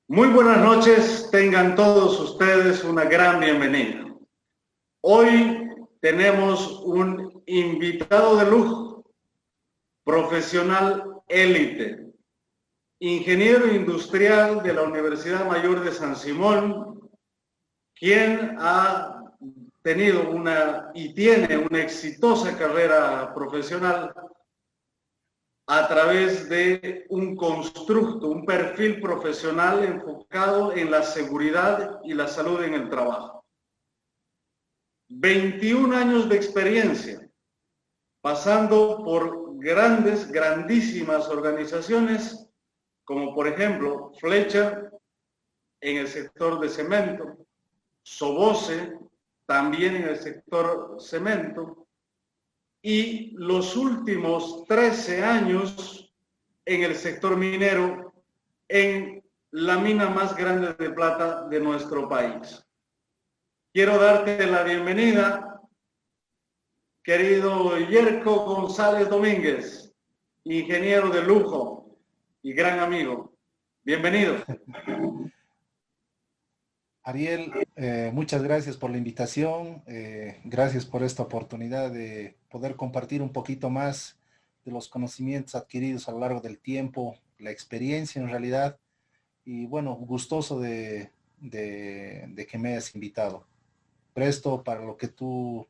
Muy buenas noches, tengan todos ustedes una gran bienvenida. Hoy tenemos un invitado de lujo, profesional élite, ingeniero industrial de la Universidad Mayor de San Simón, quien ha tenido y tiene una exitosa carrera profesional a través de un constructo, un perfil profesional enfocado en la seguridad y la salud en el trabajo. 21 años de experiencia, pasando por grandísimas organizaciones, como por ejemplo Fletcher en el sector de cemento, Soboce también en el sector cemento, y los últimos 13 años en el sector minero, en la mina más grande de plata de nuestro país. Quiero darte la bienvenida, querido Yerko González Domínguez, ingeniero de lujo y gran amigo. Bienvenido. Ariel, muchas gracias por la invitación, gracias por esta oportunidad de poder compartir un poquito más de los conocimientos adquiridos a lo largo del tiempo, la experiencia en realidad, y bueno, gustoso de que me hayas invitado. Presto para lo que tú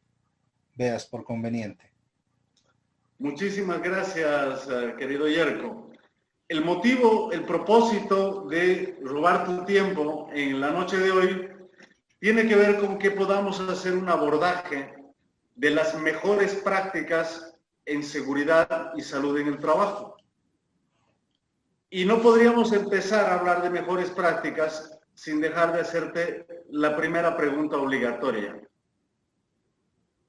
veas por conveniente. Muchísimas gracias, querido Yerko. El motivo, el propósito de robar tu tiempo en la noche de hoy tiene que ver con que podamos hacer un abordaje de las mejores prácticas en seguridad y salud en el trabajo. Y no podríamos empezar a hablar de mejores prácticas sin dejar de hacerte la primera pregunta obligatoria.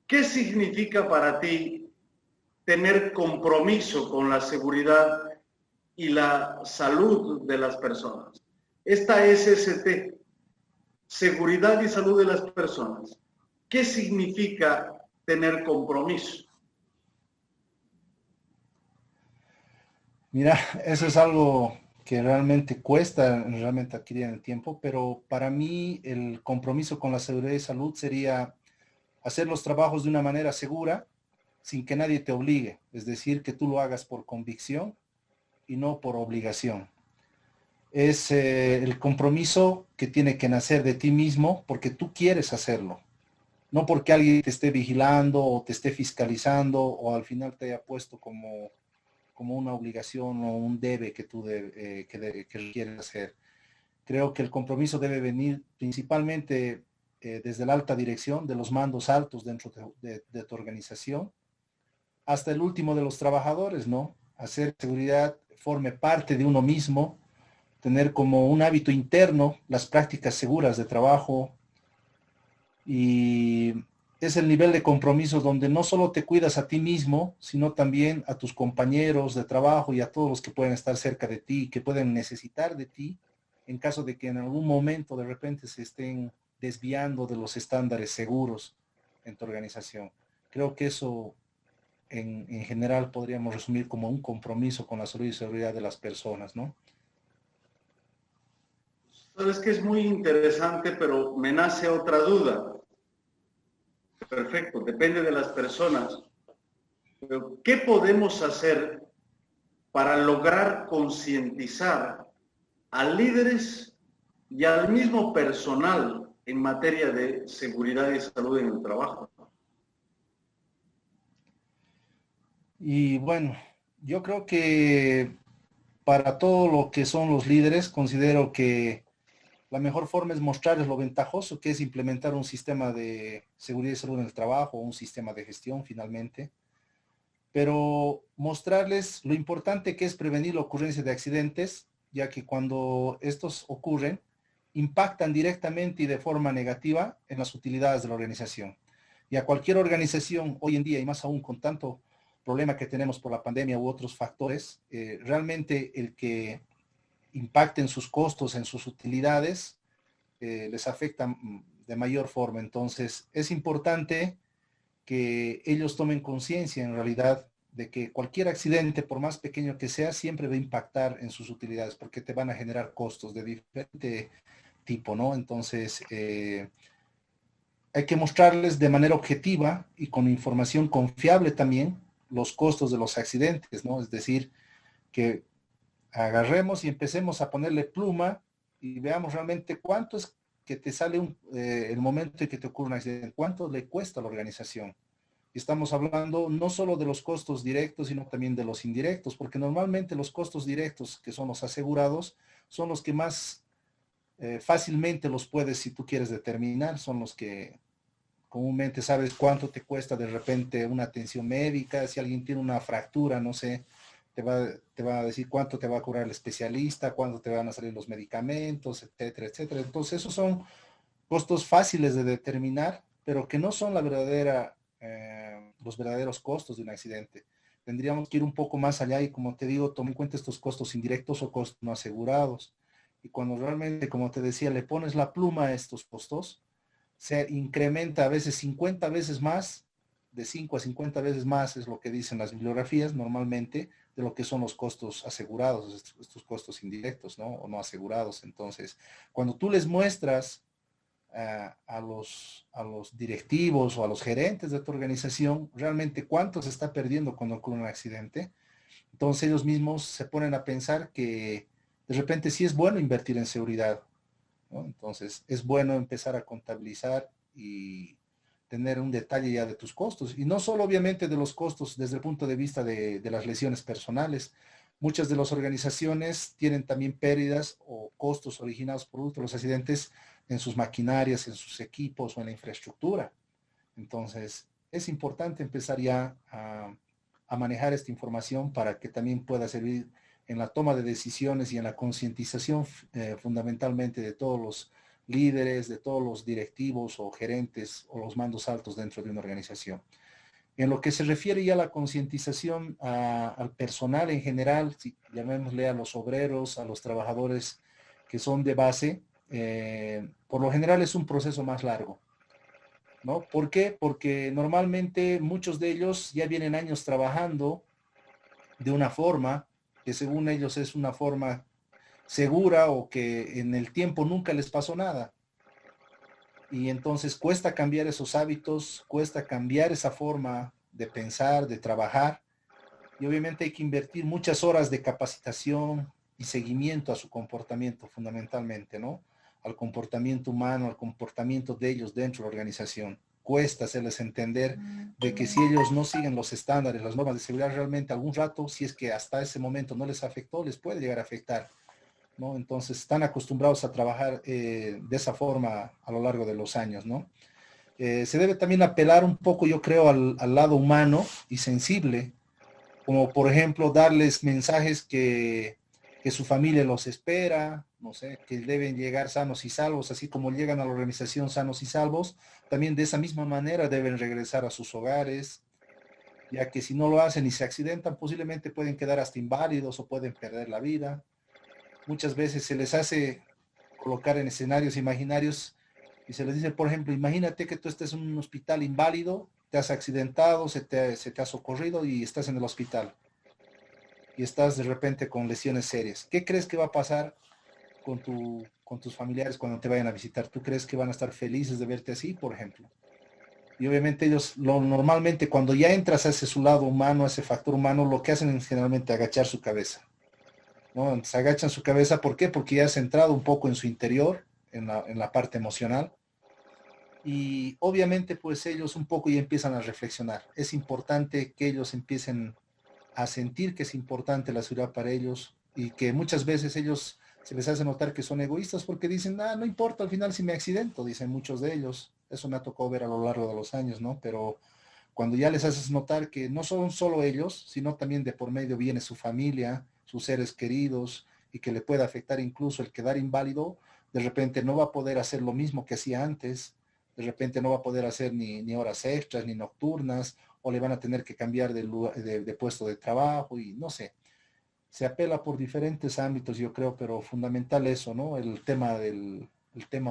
¿Qué significa para ti tener compromiso con la seguridad y la salud de las personas? Esta SST, seguridad y salud de las personas. ¿Qué significa tener compromiso? Mira, eso es algo que realmente cuesta realmente adquirir en el tiempo, pero para mí el compromiso con la seguridad y salud sería hacer los trabajos de una manera segura, sin que nadie te obligue, es decir, que tú lo hagas por convicción y no por obligación. Es el compromiso que tiene que nacer de ti mismo porque tú quieres hacerlo, no porque alguien te esté vigilando o te esté fiscalizando o al final te haya puesto como una obligación o un debe que tú que quieres hacer. Creo que el compromiso debe venir principalmente desde la alta dirección, de los mandos altos dentro de tu organización, hasta el último de los trabajadores, ¿no? Hacer que seguridad forme parte de uno mismo, tener como un hábito interno las prácticas seguras de trabajo, y es el nivel de compromiso donde no solo te cuidas a ti mismo, sino también a tus compañeros de trabajo y a todos los que pueden estar cerca de ti, que pueden necesitar de ti, en caso de que en algún momento de repente se estén desviando de los estándares seguros en tu organización. Creo que eso en general podríamos resumir como un compromiso con la salud y seguridad de las personas, ¿no? Sabes que es muy interesante, pero me nace otra duda. Perfecto, depende de las personas. Pero ¿qué podemos hacer para lograr concientizar a líderes y al mismo personal en materia de seguridad y salud en el trabajo? Y bueno, yo creo que para todo lo que son los líderes, considero que la mejor forma es mostrarles lo ventajoso que es implementar un sistema de seguridad y salud en el trabajo, un sistema de gestión finalmente, pero mostrarles lo importante que es prevenir la ocurrencia de accidentes, ya que cuando estos ocurren, impactan directamente y de forma negativa en las utilidades de la organización. Y a cualquier organización hoy en día, y más aún con tanto problema que tenemos por la pandemia u otros factores, realmente el que impacten sus costos en sus utilidades les afecta de mayor forma. Entonces, es importante que ellos tomen conciencia en realidad de que cualquier accidente, por más pequeño que sea, siempre va a impactar en sus utilidades, porque te van a generar costos de diferente tipo, ¿no? Entonces, hay que mostrarles de manera objetiva y con información confiable también los costos de los accidentes, ¿no? Es decir, que agarremos y empecemos a ponerle pluma y veamos realmente cuánto es que te sale el momento en que te ocurre un accidente, cuánto le cuesta a la organización. Estamos hablando no solo de los costos directos, sino también de los indirectos, porque normalmente los costos directos, que son los asegurados, son los que más fácilmente los puedes, si tú quieres determinar, son los que comúnmente sabes cuánto te cuesta de repente una atención médica, si alguien tiene una fractura, no sé, te va a decir cuánto te va a curar el especialista, cuánto te van a salir los medicamentos, etcétera, etcétera. Entonces, esos son costos fáciles de determinar, pero que no son los verdaderos costos de un accidente. Tendríamos que ir un poco más allá y, como te digo, toma en cuenta estos costos indirectos o costos no asegurados. Y cuando realmente, como te decía, le pones la pluma a estos costos, se incrementa a veces 50 veces más, de 5 a 50 veces más es lo que dicen las bibliografías normalmente, de lo que son los costos asegurados, estos costos indirectos, ¿no? O no asegurados. Entonces, cuando tú les muestras a los directivos o a los gerentes de tu organización realmente cuánto se está perdiendo cuando ocurre un accidente, entonces ellos mismos se ponen a pensar que de repente sí es bueno invertir en seguridad, ¿no? Entonces, es bueno empezar a contabilizar y tener un detalle ya de tus costos. Y no solo obviamente de los costos desde el punto de vista de las lesiones personales. Muchas de las organizaciones tienen también pérdidas o costos originados producto de los accidentes en sus maquinarias, en sus equipos o en la infraestructura. Entonces, es importante empezar ya a manejar esta información para que también pueda servir en la toma de decisiones y en la concientización fundamentalmente de todos los líderes, de todos los directivos o gerentes o los mandos altos dentro de una organización. En lo que se refiere ya a la concientización al personal en general, si llamémosle a los obreros, a los trabajadores que son de base, por lo general es un proceso más largo, ¿no? ¿Por qué? Porque normalmente muchos de ellos ya vienen años trabajando de una forma que según ellos es una forma segura o que en el tiempo nunca les pasó nada. Y entonces cuesta cambiar esos hábitos, cuesta cambiar esa forma de pensar, de trabajar. Y obviamente hay que invertir muchas horas de capacitación y seguimiento a su comportamiento fundamentalmente, ¿no? Al comportamiento humano, al comportamiento de ellos dentro de la organización. Cuesta hacerles entender de que si ellos no siguen los estándares, las normas de seguridad, realmente algún rato, si es que hasta ese momento no les afectó, les puede llegar a afectar, ¿no? Entonces están acostumbrados a trabajar de esa forma a lo largo de los años, ¿no? Se debe también apelar un poco, yo creo, al lado humano y sensible, como por ejemplo darles mensajes que su familia los espera, no sé, que deben llegar sanos y salvos, así como llegan a la organización sanos y salvos, también de esa misma manera deben regresar a sus hogares, ya que si no lo hacen y se accidentan, posiblemente pueden quedar hasta inválidos o pueden perder la vida. Muchas veces se les hace colocar en escenarios imaginarios y se les dice, por ejemplo, imagínate que tú estés en un hospital inválido, te has accidentado, se te ha socorrido y estás en el hospital y estás de repente con lesiones serias. ¿Qué crees que va a pasar con tus familiares cuando te vayan a visitar? ¿Tú crees que van a estar felices de verte así, por ejemplo? Y obviamente ellos normalmente cuando ya entras a ese su lado humano, a ese factor humano, lo que hacen es generalmente agachar su cabeza, ¿no? Se agachan su cabeza, ¿por qué? Porque ya has entrado un poco en su interior, en la parte emocional. Y obviamente pues ellos un poco ya empiezan a reflexionar. Es importante que ellos empiecen a sentir que es importante la seguridad para ellos y que muchas veces ellos se les hace notar que son egoístas porque dicen, no importa al final si me accidento, dicen muchos de ellos. Eso me ha tocado ver a lo largo de los años, ¿no? Pero cuando ya les haces notar que no son solo ellos, sino también de por medio viene su familia, sus seres queridos, y que le puede afectar incluso el quedar inválido, de repente no va a poder hacer lo mismo que hacía antes, de repente no va a poder hacer ni horas extras, ni nocturnas, o le van a tener que cambiar de puesto de trabajo, y no sé. Se apela por diferentes ámbitos, yo creo, pero fundamental eso, ¿no? El tema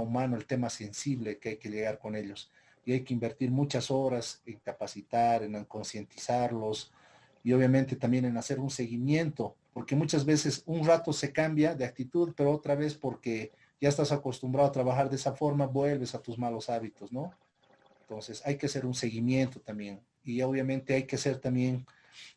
humano, el tema sensible que hay que llegar con ellos. y hay que invertir muchas horas en capacitar, en concientizarlos y obviamente también en hacer un seguimiento, porque muchas veces un rato se cambia de actitud, pero otra vez porque ya estás acostumbrado a trabajar de esa forma, vuelves a tus malos hábitos, ¿no? Entonces hay que hacer un seguimiento también y obviamente hay que hacer también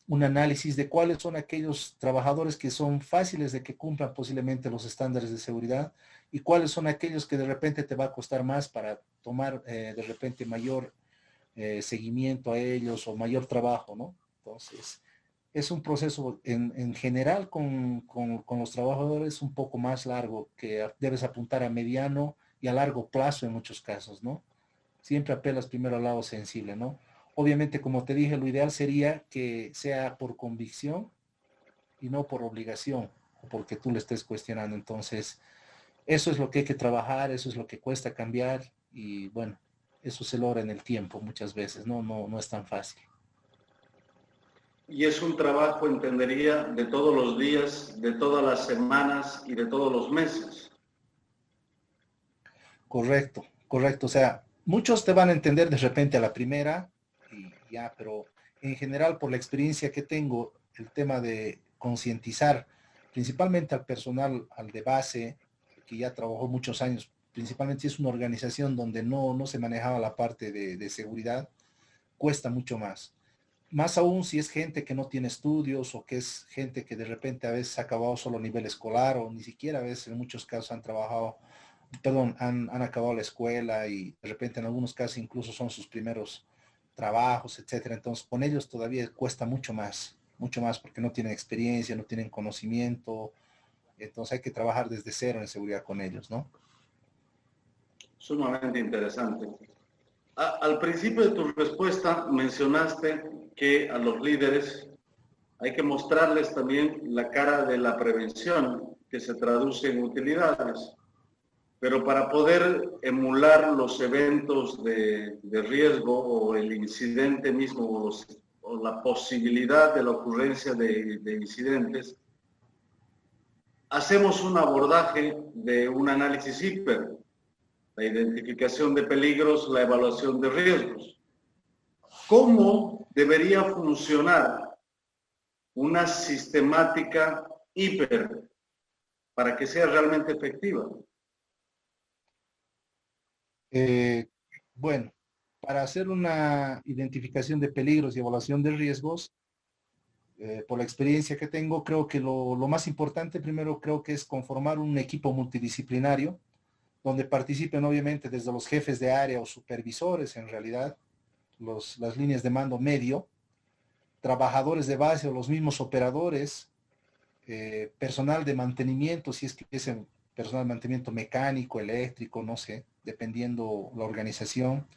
un análisis de cuáles son aquellos trabajadores que son fáciles de que cumplan posiblemente los estándares de seguridad y cuáles son aquellos que de repente te va a costar más para tomar de repente mayor seguimiento a ellos o mayor trabajo, ¿no? Entonces, es un proceso en general con los trabajadores un poco más largo que debes apuntar a mediano y a largo plazo en muchos casos, ¿no? Siempre apelas primero al lado sensible, ¿no? Obviamente, como te dije, lo ideal sería que sea por convicción y no por obligación o porque tú le estés cuestionando. Entonces, eso es lo que hay que trabajar, eso es lo que cuesta cambiar y bueno, eso se logra en el tiempo muchas veces, no es tan fácil. Y es un trabajo, entendería, de todos los días, de todas las semanas y de todos los meses. Correcto, correcto. O sea, muchos te van a entender de repente a la primera y ya, pero en general por la experiencia que tengo, el tema de concientizar principalmente al personal, al de base, que ya trabajó muchos años, principalmente si es una organización donde no se manejaba la parte de seguridad, cuesta mucho más. Más aún si es gente que no tiene estudios o que es gente que de repente a veces ha acabado solo a nivel escolar o ni siquiera a veces en muchos casos han trabajado, perdón, han acabado la escuela y de repente en algunos casos incluso son sus primeros trabajos, etcétera. Entonces con ellos todavía cuesta mucho más porque no tienen experiencia, no tienen conocimiento. Entonces hay que trabajar desde cero en seguridad con ellos, ¿no? Sumamente interesante. Al principio de tu respuesta mencionaste que a los líderes hay que mostrarles también la cara de la prevención que se traduce en utilidades. Pero para poder emular los eventos de riesgo o el incidente mismo o la posibilidad de la ocurrencia de incidentes, hacemos un abordaje de un análisis hiper, la identificación de peligros, la evaluación de riesgos. ¿Cómo debería funcionar una sistemática hiper para que sea realmente efectiva? Eh, bueno, para hacer una identificación de peligros y evaluación de riesgos, por la experiencia que tengo, creo que lo más importante primero creo que es conformar un equipo multidisciplinario donde participen obviamente desde los jefes de área o supervisores en realidad, las líneas de mando medio, trabajadores de base o los mismos operadores, personal de mantenimiento, si es que es el personal de mantenimiento mecánico, eléctrico, no sé, dependiendo la organización,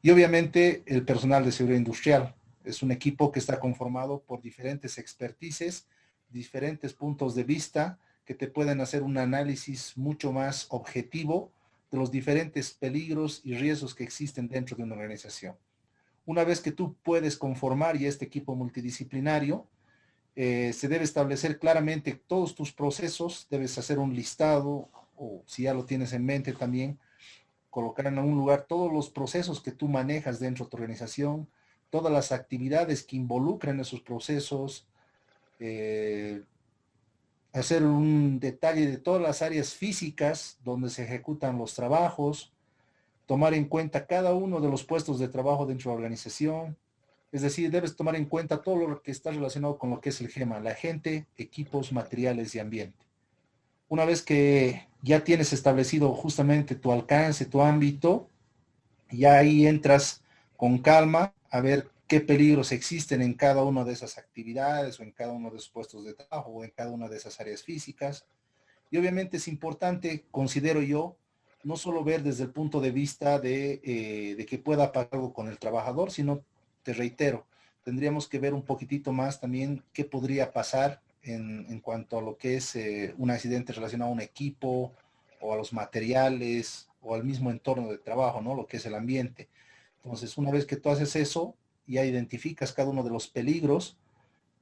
y obviamente el personal de seguridad industrial. Es un equipo que está conformado por diferentes expertices, diferentes puntos de vista que te pueden hacer un análisis mucho más objetivo de los diferentes peligros y riesgos que existen dentro de una organización. Una vez que tú puedes conformar ya este equipo multidisciplinario, se debe establecer claramente todos tus procesos, debes hacer un listado o si ya lo tienes en mente también, colocar en algún lugar todos los procesos que tú manejas dentro de tu organización, todas las actividades que involucran esos procesos, eh, hacer un detalle de todas las áreas físicas donde se ejecutan los trabajos, tomar en cuenta cada uno de los puestos de trabajo dentro de la organización. Es decir, debes tomar en cuenta todo lo que está relacionado con lo que es el GEMA, la gente, equipos, materiales y ambiente. Una vez que ya tienes establecido justamente tu alcance, tu ámbito, ya ahí entras con calma a ver qué peligros existen en cada una de esas actividades o en cada uno de esos puestos de trabajo o en cada una de esas áreas físicas. Y obviamente es importante, considero yo, no solo ver desde el punto de vista de que pueda pasar algo con el trabajador, sino, te reitero, tendríamos que ver un poquitito más también qué podría pasar en cuanto a lo que es un accidente relacionado a un equipo o a los materiales o al mismo entorno de trabajo, ¿no? Lo que es el ambiente. Entonces, una vez que tú haces eso, ya identificas cada uno de los peligros.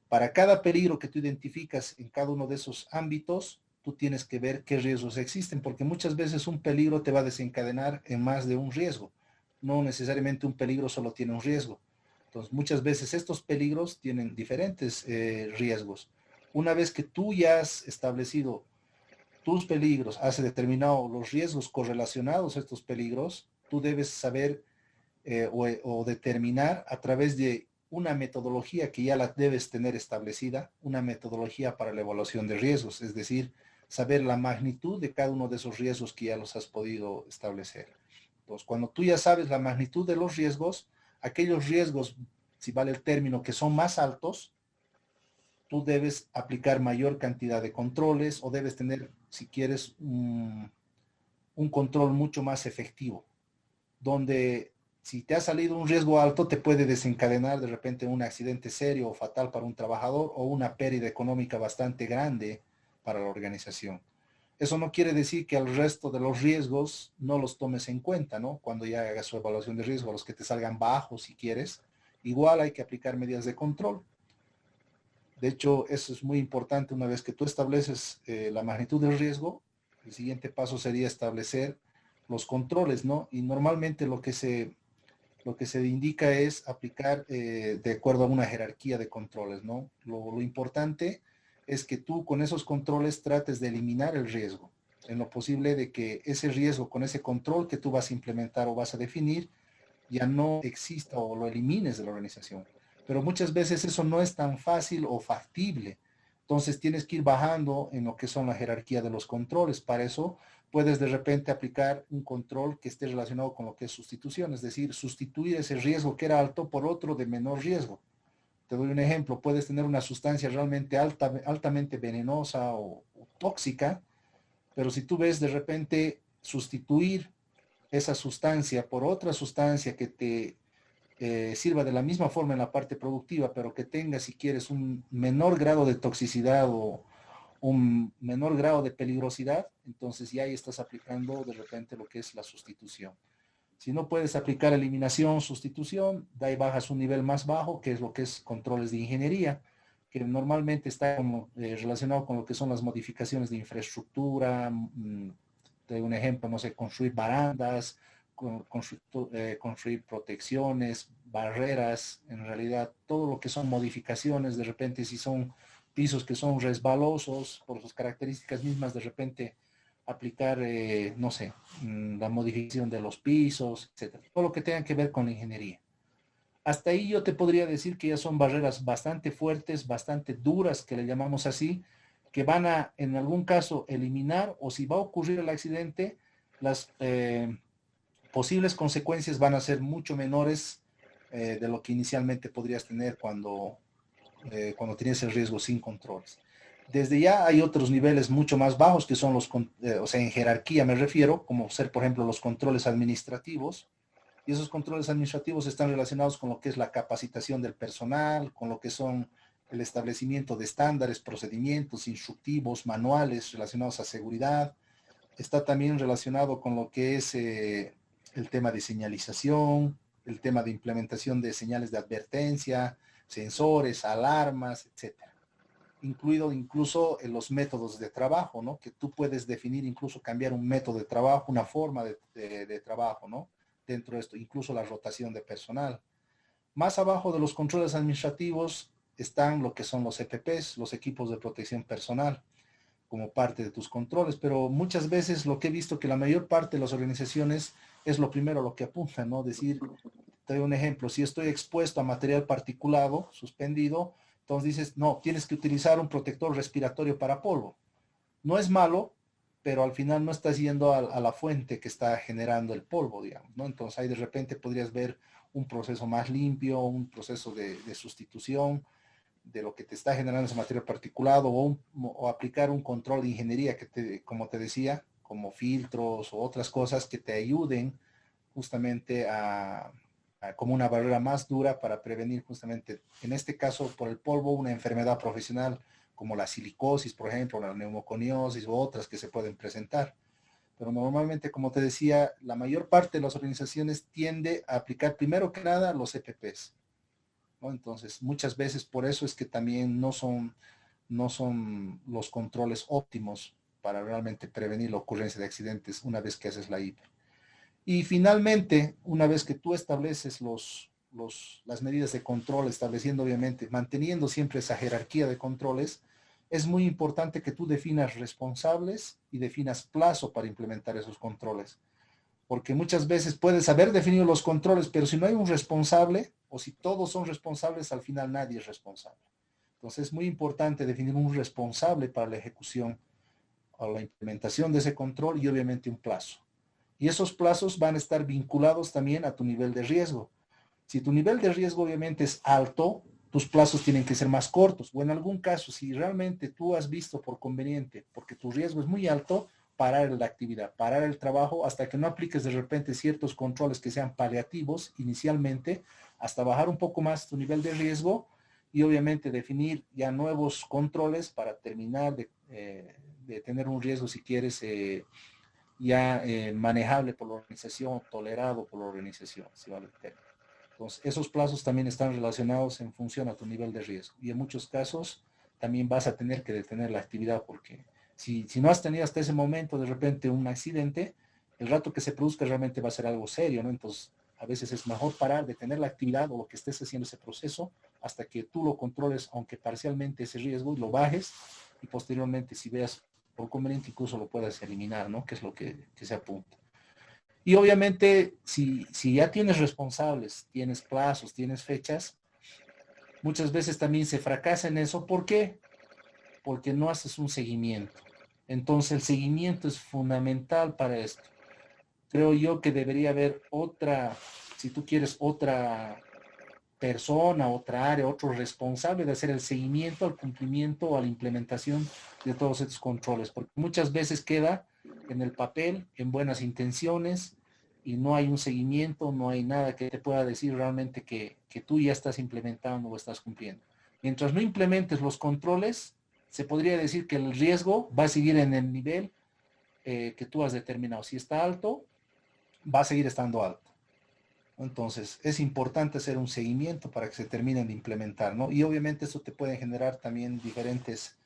Para cada peligro que tú identificas en cada uno de esos ámbitos, tú tienes que ver qué riesgos existen, porque muchas veces un peligro te va a desencadenar en más de un riesgo. no necesariamente un peligro solo tiene un riesgo. Entonces, muchas veces estos peligros tienen diferentes riesgos. Una vez que tú ya has establecido tus peligros, has determinado los riesgos correlacionados a estos peligros, tú debes saber o determinar a través de una metodología que ya la debes tener establecida, una metodología para la evaluación de riesgos, es decir, saber la magnitud de cada uno de esos riesgos que ya los has podido establecer. Entonces, cuando tú ya sabes la magnitud de los riesgos, aquellos riesgos, si vale el término, que son más altos, tú debes aplicar mayor cantidad de controles o debes tener, si quieres, un control mucho más efectivo, donde si te ha salido un riesgo alto, te puede desencadenar de repente un accidente serio o fatal para un trabajador o una pérdida económica bastante grande para la organización. Eso no quiere decir que al resto de los riesgos no los tomes en cuenta, ¿no? Cuando ya hagas su evaluación de riesgo, los que te salgan bajos si quieres, igual hay que aplicar medidas de control. De hecho, eso es muy importante. Una vez que tú estableces la magnitud del riesgo, el siguiente paso sería establecer los controles, ¿no? Y normalmente lo que se indica es aplicar de acuerdo a una jerarquía de controles, ¿no? Lo importante es que tú con esos controles trates de eliminar el riesgo, en lo posible de que ese riesgo con ese control que tú vas a implementar o vas a definir ya no exista o lo elimines de la organización. Pero muchas veces eso no es tan fácil o factible. Entonces tienes que ir bajando en lo que son la jerarquía de los controles. Para eso puedes de repente aplicar un control que esté relacionado con lo que es sustitución, es decir, sustituir ese riesgo que era alto por otro de menor riesgo. Te doy un ejemplo, puedes tener una sustancia realmente altamente venenosa o tóxica, pero si tú ves de repente sustituir esa sustancia por otra sustancia que te sirva de la misma forma en la parte productiva, pero que tenga, si quieres, un menor grado de toxicidad o un menor grado de peligrosidad, entonces ya ahí estás aplicando de repente lo que es la sustitución. Si no puedes aplicar eliminación, sustitución, de ahí bajas un nivel más bajo, que es lo que es controles de ingeniería, que normalmente está como, relacionado con lo que son las modificaciones de infraestructura. Te doy un ejemplo, no sé, construir barandas, construir protecciones, barreras, en realidad todo lo que son modificaciones, de repente si son pisos que son resbalosos por sus características mismas, de repente aplicar, no sé, la modificación de los pisos, etcétera. Todo lo que tenga que ver con la ingeniería. Hasta ahí yo te podría decir que ya son barreras bastante fuertes, bastante duras, que le llamamos así, que van a, en algún caso, eliminar o si va a ocurrir el accidente, las posibles consecuencias van a ser mucho menores de lo que inicialmente podrías tener cuando tienes el riesgo sin controles. Desde ya hay otros niveles mucho más bajos que son los, o sea, en jerarquía me refiero, como ser, por ejemplo, los controles administrativos. Y esos controles administrativos están relacionados con lo que es la capacitación del personal, con lo que son el establecimiento de estándares, procedimientos, instructivos, manuales relacionados a seguridad. Está también relacionado con lo que es el tema de señalización, el tema de implementación de señales de advertencia, sensores, alarmas, etcétera. Incluido incluso en los métodos de trabajo, ¿no? Que tú puedes definir, incluso cambiar un método de trabajo, una forma de trabajo, ¿no? Dentro de esto, incluso la rotación de personal. Más abajo de los controles administrativos están lo que son los EPPs, los equipos de protección personal, como parte de tus controles, pero muchas veces lo que he visto que la mayor parte de las organizaciones es lo primero a lo que apuntan, ¿no? Decir, te doy un ejemplo, si estoy expuesto a material particulado, suspendido, entonces dices, no, tienes que utilizar un protector respiratorio para polvo. No es malo, pero al final no estás yendo a la fuente que está generando el polvo, digamos, ¿no? Entonces ahí de repente podrías ver un proceso más limpio, un proceso de sustitución de lo que te está generando ese material particulado o aplicar un control de ingeniería que como te decía, como filtros o otras cosas que te ayuden justamente como una barrera más dura para prevenir justamente, en este caso por el polvo, una enfermedad profesional como la silicosis, por ejemplo, la neumoconiosis u otras que se pueden presentar. Pero normalmente, como te decía, la mayor parte de las organizaciones tiende a aplicar primero que nada los EPPs, ¿no? Entonces, muchas veces por eso es que también no son los controles óptimos para realmente prevenir la ocurrencia de accidentes una vez que haces la IP. Y finalmente, una vez que tú estableces las medidas de control, estableciendo obviamente, manteniendo siempre esa jerarquía de controles, es muy importante que tú definas responsables y definas plazo para implementar esos controles. Porque muchas veces puedes haber definido los controles, pero si no hay un responsable, o si todos son responsables, al final nadie es responsable. Entonces es muy importante definir un responsable para la ejecución o la implementación de ese control y obviamente un plazo. Y esos plazos van a estar vinculados también a tu nivel de riesgo. Si tu nivel de riesgo obviamente es alto, tus plazos tienen que ser más cortos. O en algún caso, si realmente tú has visto por conveniente, porque tu riesgo es muy alto, parar la actividad, parar el trabajo hasta que no apliques de repente ciertos controles que sean paliativos inicialmente, hasta bajar un poco más tu nivel de riesgo y obviamente definir ya nuevos controles para terminar de tener un riesgo, si quieres, ya manejable por la organización, tolerado por la organización, si vale el término. Entonces, esos plazos también están relacionados en función a tu nivel de riesgo. Y en muchos casos también vas a tener que detener la actividad porque si no has tenido hasta ese momento de repente un accidente, el rato que se produzca realmente va a ser algo serio, ¿no? Entonces, a veces es mejor parar, detener la actividad o lo que estés haciendo ese proceso hasta que tú lo controles, aunque parcialmente ese riesgo, y lo bajes y posteriormente, si veas por conveniente, incluso lo puedas eliminar, ¿no? Que es lo que se apunta. Y obviamente, si ya tienes responsables, tienes plazos, tienes fechas, muchas veces también se fracasa en eso. ¿Por qué? Porque no haces un seguimiento. Entonces, el seguimiento es fundamental para esto. Creo yo que debería haber otra, si tú quieres, otra persona, otra área, otro responsable de hacer el seguimiento al cumplimiento o a la implementación de todos estos controles, porque muchas veces queda en el papel, en buenas intenciones, y no hay un seguimiento, no hay nada que te pueda decir realmente que tú ya estás implementando o estás cumpliendo. Mientras no implementes los controles, se podría decir que el riesgo va a seguir en el nivel que tú has determinado. Si está alto, va a seguir estando alto. Entonces, es importante hacer un seguimiento para que se terminen de implementar, ¿no? Y obviamente eso te puede generar también diferentes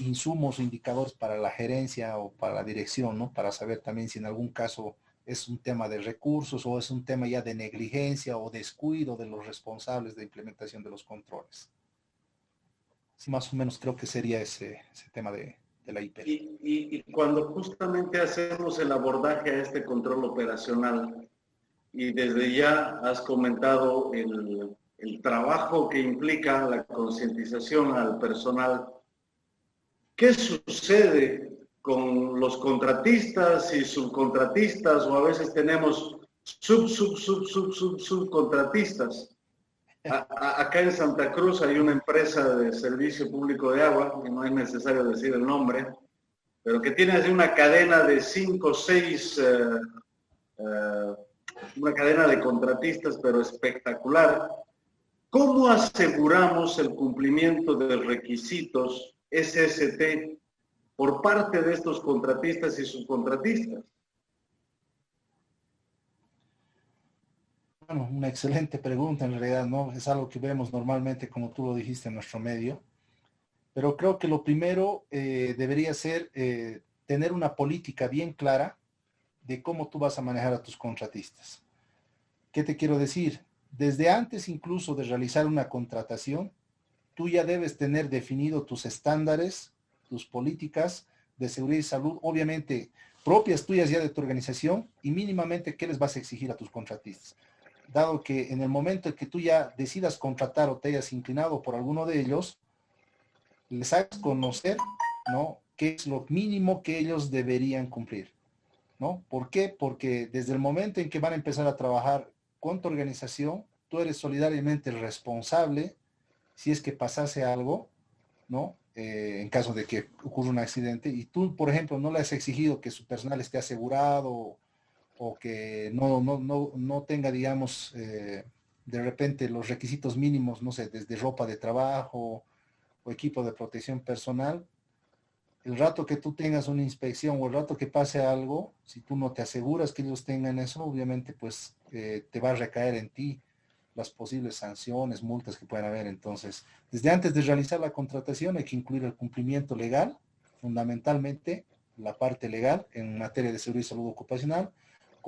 insumos o indicadores para la gerencia o para la dirección, ¿no? Para saber también si en algún caso es un tema de recursos o es un tema ya de negligencia o descuido de los responsables de implementación de los controles. Sí, más o menos creo que sería ese tema de la IP. Y cuando justamente hacemos el abordaje a este control operacional, y desde ya has comentado el trabajo que implica la concientización al personal, ¿qué sucede con los contratistas y subcontratistas, o a veces tenemos subcontratistas? Acá en Santa Cruz hay una empresa de servicio público de agua, que no es necesario decir el nombre, pero que tiene así una cadena de 5 o 6, una cadena de contratistas, pero espectacular. ¿Cómo aseguramos el cumplimiento de requisitos SST por parte de estos contratistas y subcontratistas? Bueno, una excelente pregunta en realidad, ¿no? Es algo que vemos normalmente, como tú lo dijiste, en nuestro medio. Pero creo que lo primero debería ser tener una política bien clara de cómo tú vas a manejar a tus contratistas. ¿Qué te quiero decir? Desde antes incluso de realizar una contratación, tú ya debes tener definido tus estándares, tus políticas de seguridad y salud, obviamente propias tuyas ya de tu organización, y mínimamente qué les vas a exigir a tus contratistas. Dado que en el momento en que tú ya decidas contratar o te hayas inclinado por alguno de ellos, les hagas conocer, ¿no? Qué es lo mínimo que ellos deberían cumplir, ¿no? ¿Por qué? Porque desde el momento en que van a empezar a trabajar con tu organización, tú eres solidariamente responsable si es que pasase algo, ¿no? En caso de que ocurra un accidente y tú, por ejemplo, no le has exigido que su personal esté asegurado o que no tenga, digamos, de repente los requisitos mínimos, no sé, desde ropa de trabajo o equipo de protección personal. El rato que tú tengas una inspección o el rato que pase algo, si tú no te aseguras que ellos tengan eso, obviamente pues te va a recaer en ti las posibles sanciones, multas que puedan haber. Entonces, desde antes de realizar la contratación hay que incluir el cumplimiento legal, fundamentalmente la parte legal en materia de seguridad y salud ocupacional,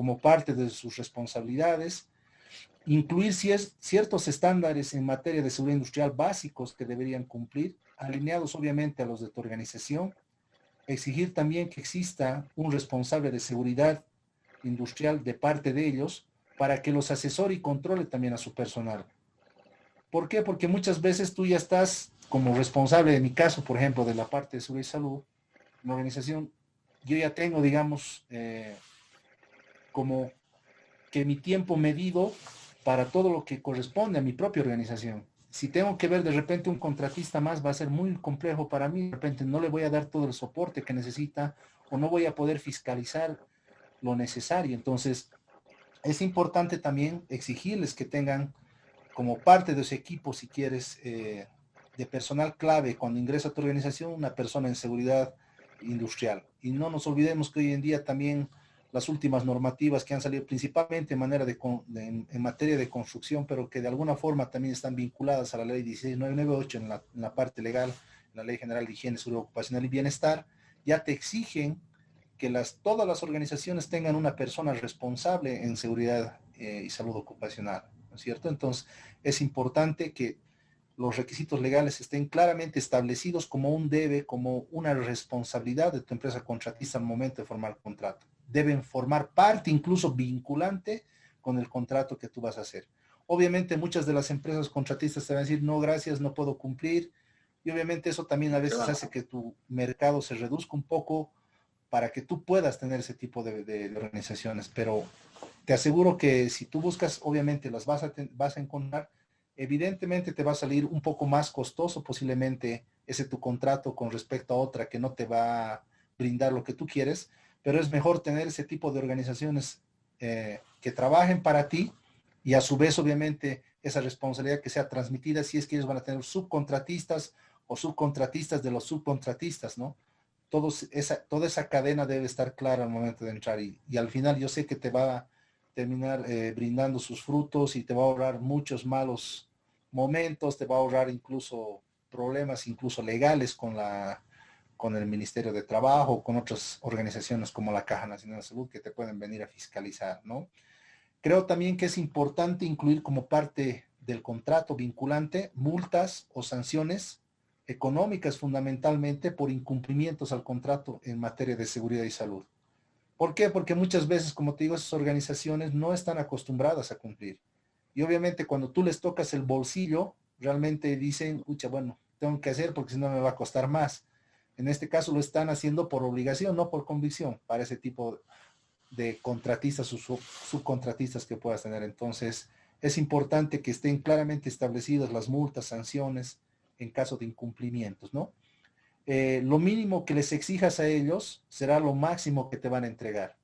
como parte de sus responsabilidades, incluir ciertos estándares en materia de seguridad industrial básicos que deberían cumplir, alineados obviamente a los de tu organización, exigir también que exista un responsable de seguridad industrial de parte de ellos para que los asesore y controle también a su personal. ¿Por qué? Porque muchas veces tú ya estás como responsable, en mi caso, por ejemplo, de la parte de seguridad y salud, en la organización, yo ya tengo, digamos, como que mi tiempo medido para todo lo que corresponde a mi propia organización. Si tengo que ver de repente un contratista más, va a ser muy complejo para mí. De repente no le voy a dar todo el soporte que necesita o no voy a poder fiscalizar lo necesario. Entonces, es importante también exigirles que tengan como parte de su equipo, si quieres, de personal clave cuando ingresa a tu organización, una persona en seguridad industrial. Y no nos olvidemos que hoy en día también las últimas normativas que han salido principalmente en materia de construcción, pero que de alguna forma también están vinculadas a la ley 16998 en la parte legal, la Ley General de Higiene, Seguridad Ocupacional y Bienestar, ya te exigen que todas las organizaciones tengan una persona responsable en seguridad y salud ocupacional, ¿no es cierto? Entonces, es importante que los requisitos legales estén claramente establecidos como un debe, como una responsabilidad de tu empresa contratista al momento de formar el contrato. Deben formar parte incluso vinculante con el contrato que tú vas a hacer. Obviamente muchas de las empresas contratistas te van a decir, no, gracias, no puedo cumplir. Y obviamente eso también a veces hace que tu mercado se reduzca un poco para que tú puedas tener ese tipo de organizaciones. Pero te aseguro que si tú buscas, obviamente las vas a encontrar. Evidentemente te va a salir un poco más costoso posiblemente ese tu contrato con respecto a otra que no te va a brindar lo que tú quieres, pero es mejor tener ese tipo de organizaciones que trabajen para ti y a su vez obviamente esa responsabilidad que sea transmitida si es que ellos van a tener subcontratistas o subcontratistas de los subcontratistas, ¿no? Toda esa cadena debe estar clara al momento de entrar y al final yo sé que te va a terminar brindando sus frutos y te va a ahorrar muchos malos momentos, te va a ahorrar incluso problemas, incluso legales con el Ministerio de Trabajo, con otras organizaciones como la Caja Nacional de Salud que te pueden venir a fiscalizar, ¿no? Creo también que es importante incluir como parte del contrato vinculante multas o sanciones económicas fundamentalmente por incumplimientos al contrato en materia de seguridad y salud. ¿Por qué? Porque muchas veces, como te digo, esas organizaciones no están acostumbradas a cumplir. Y obviamente cuando tú les tocas el bolsillo, realmente dicen, pucha, bueno, tengo que hacer porque si no me va a costar más. En este caso lo están haciendo por obligación, no por convicción, para ese tipo de contratistas o subcontratistas que puedas tener. Entonces, es importante que estén claramente establecidas las multas, sanciones en caso de incumplimientos, ¿no? Lo mínimo que les exijas a ellos será lo máximo que te van a entregar.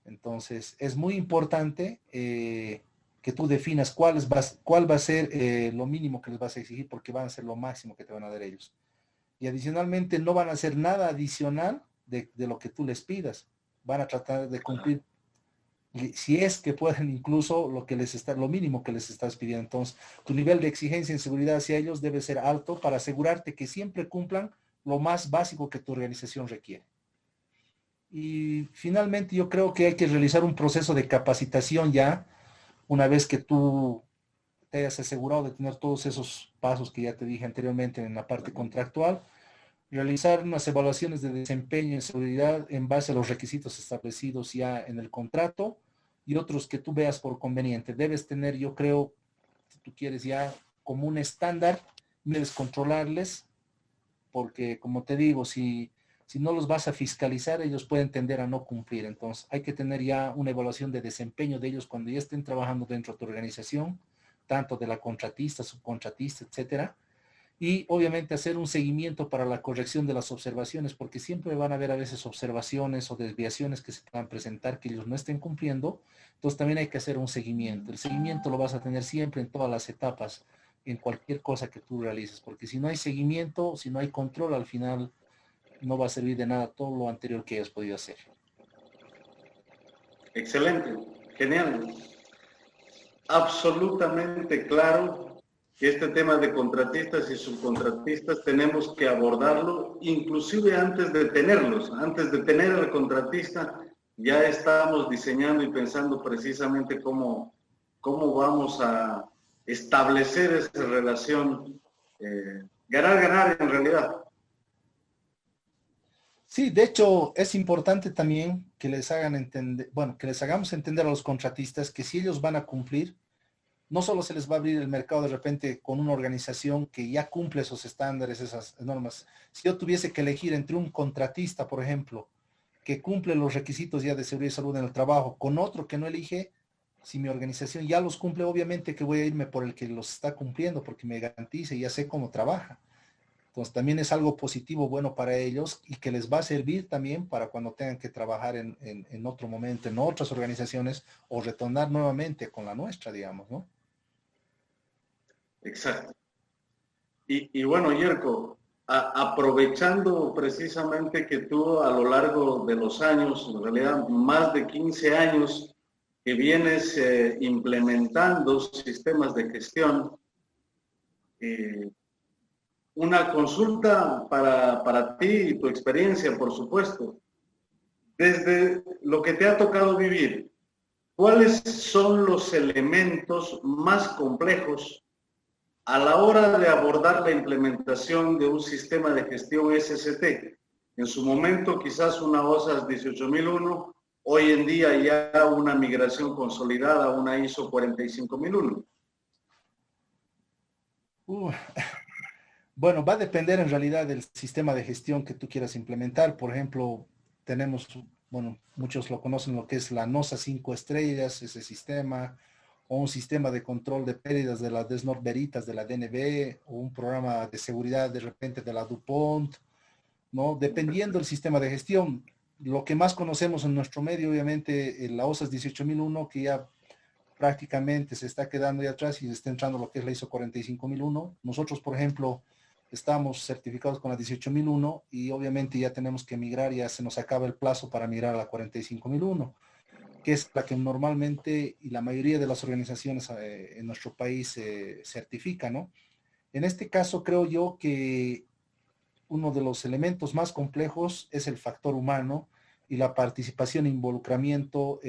Entonces, es muy importante que tú definas cuál va a ser lo mínimo que les vas a exigir, porque van a ser lo máximo que te van a dar ellos. Y adicionalmente no van a hacer nada adicional de lo que tú les pidas. Van a tratar de cumplir, si es que pueden, incluso lo mínimo que les estás pidiendo. Entonces, tu nivel de exigencia en seguridad hacia ellos debe ser alto para asegurarte que siempre cumplan lo más básico que tu organización requiere. Y finalmente yo creo que hay que realizar un proceso de capacitación ya, una vez que tú te hayas asegurado de tener todos esos pasos que ya te dije anteriormente en la parte contractual, realizar unas evaluaciones de desempeño en seguridad en base a los requisitos establecidos ya en el contrato y otros que tú veas por conveniente. Debes tener, yo creo, si tú quieres ya como un estándar, debes controlarles, porque como te digo, si no los vas a fiscalizar, ellos pueden tender a no cumplir. Entonces hay que tener ya una evaluación de desempeño de ellos cuando ya estén trabajando dentro de tu organización, tanto de la contratista, subcontratista, etcétera. Y obviamente hacer un seguimiento para la corrección de las observaciones, porque siempre van a haber a veces observaciones o desviaciones que se van a presentar que ellos no estén cumpliendo. Entonces también hay que hacer un seguimiento. El seguimiento lo vas a tener siempre en todas las etapas, en cualquier cosa que tú realices, porque si no hay seguimiento, si no hay control, al final no va a servir de nada todo lo anterior que hayas podido hacer. Excelente, genial. Absolutamente claro que este tema de contratistas y subcontratistas tenemos que abordarlo inclusive antes de tenerlos, antes de tener al contratista, ya estamos diseñando y pensando precisamente cómo vamos a establecer esa relación, ganar-ganar en realidad. Sí, de hecho es importante también que les hagan entender, bueno, que les hagamos entender a los contratistas que si ellos van a cumplir, no solo se les va a abrir el mercado de repente con una organización que ya cumple esos estándares, esas normas. Si yo tuviese que elegir entre un contratista, por ejemplo, que cumple los requisitos ya de seguridad y salud en el trabajo, con otro que no elige, si mi organización ya los cumple, obviamente que voy a irme por el que los está cumpliendo, porque me garantice y ya sé cómo trabaja. Entonces también es algo positivo, bueno para ellos y que les va a servir también para cuando tengan que trabajar en otro momento, en otras organizaciones o retornar nuevamente con la nuestra, digamos, ¿no? Exacto. Y bueno, Yerko, aprovechando precisamente que tú a lo largo de los años, en realidad más de 15 años, que vienes implementando sistemas de gestión, eh, una consulta para ti y tu experiencia, por supuesto. Desde lo que te ha tocado vivir, ¿cuáles son los elementos más complejos a la hora de abordar la implementación de un sistema de gestión SCT? En su momento quizás una OSAS 18001, hoy en día ya una migración consolidada a una ISO 45001. Bueno, va a depender en realidad del sistema de gestión que tú quieras implementar. Por ejemplo, tenemos, bueno, muchos lo conocen lo que es la NOSA 5 estrellas, ese sistema, o un sistema de control de pérdidas de la Desnord Veritas de la DNB, o un programa de seguridad de repente de la DuPont, ¿no? Dependiendo del sistema de gestión. Lo que más conocemos en nuestro medio, obviamente, la OSAS 18001, que ya prácticamente se está quedando ahí atrás y está entrando lo que es la ISO 45001. Nosotros, por ejemplo, estamos certificados con la 18001 y obviamente ya tenemos que migrar, ya se nos acaba el plazo para migrar a la 45001, que es la que normalmente y la mayoría de las organizaciones en nuestro país certifica, ¿no? En este caso creo yo que uno de los elementos más complejos es el factor humano y la participación e involucramiento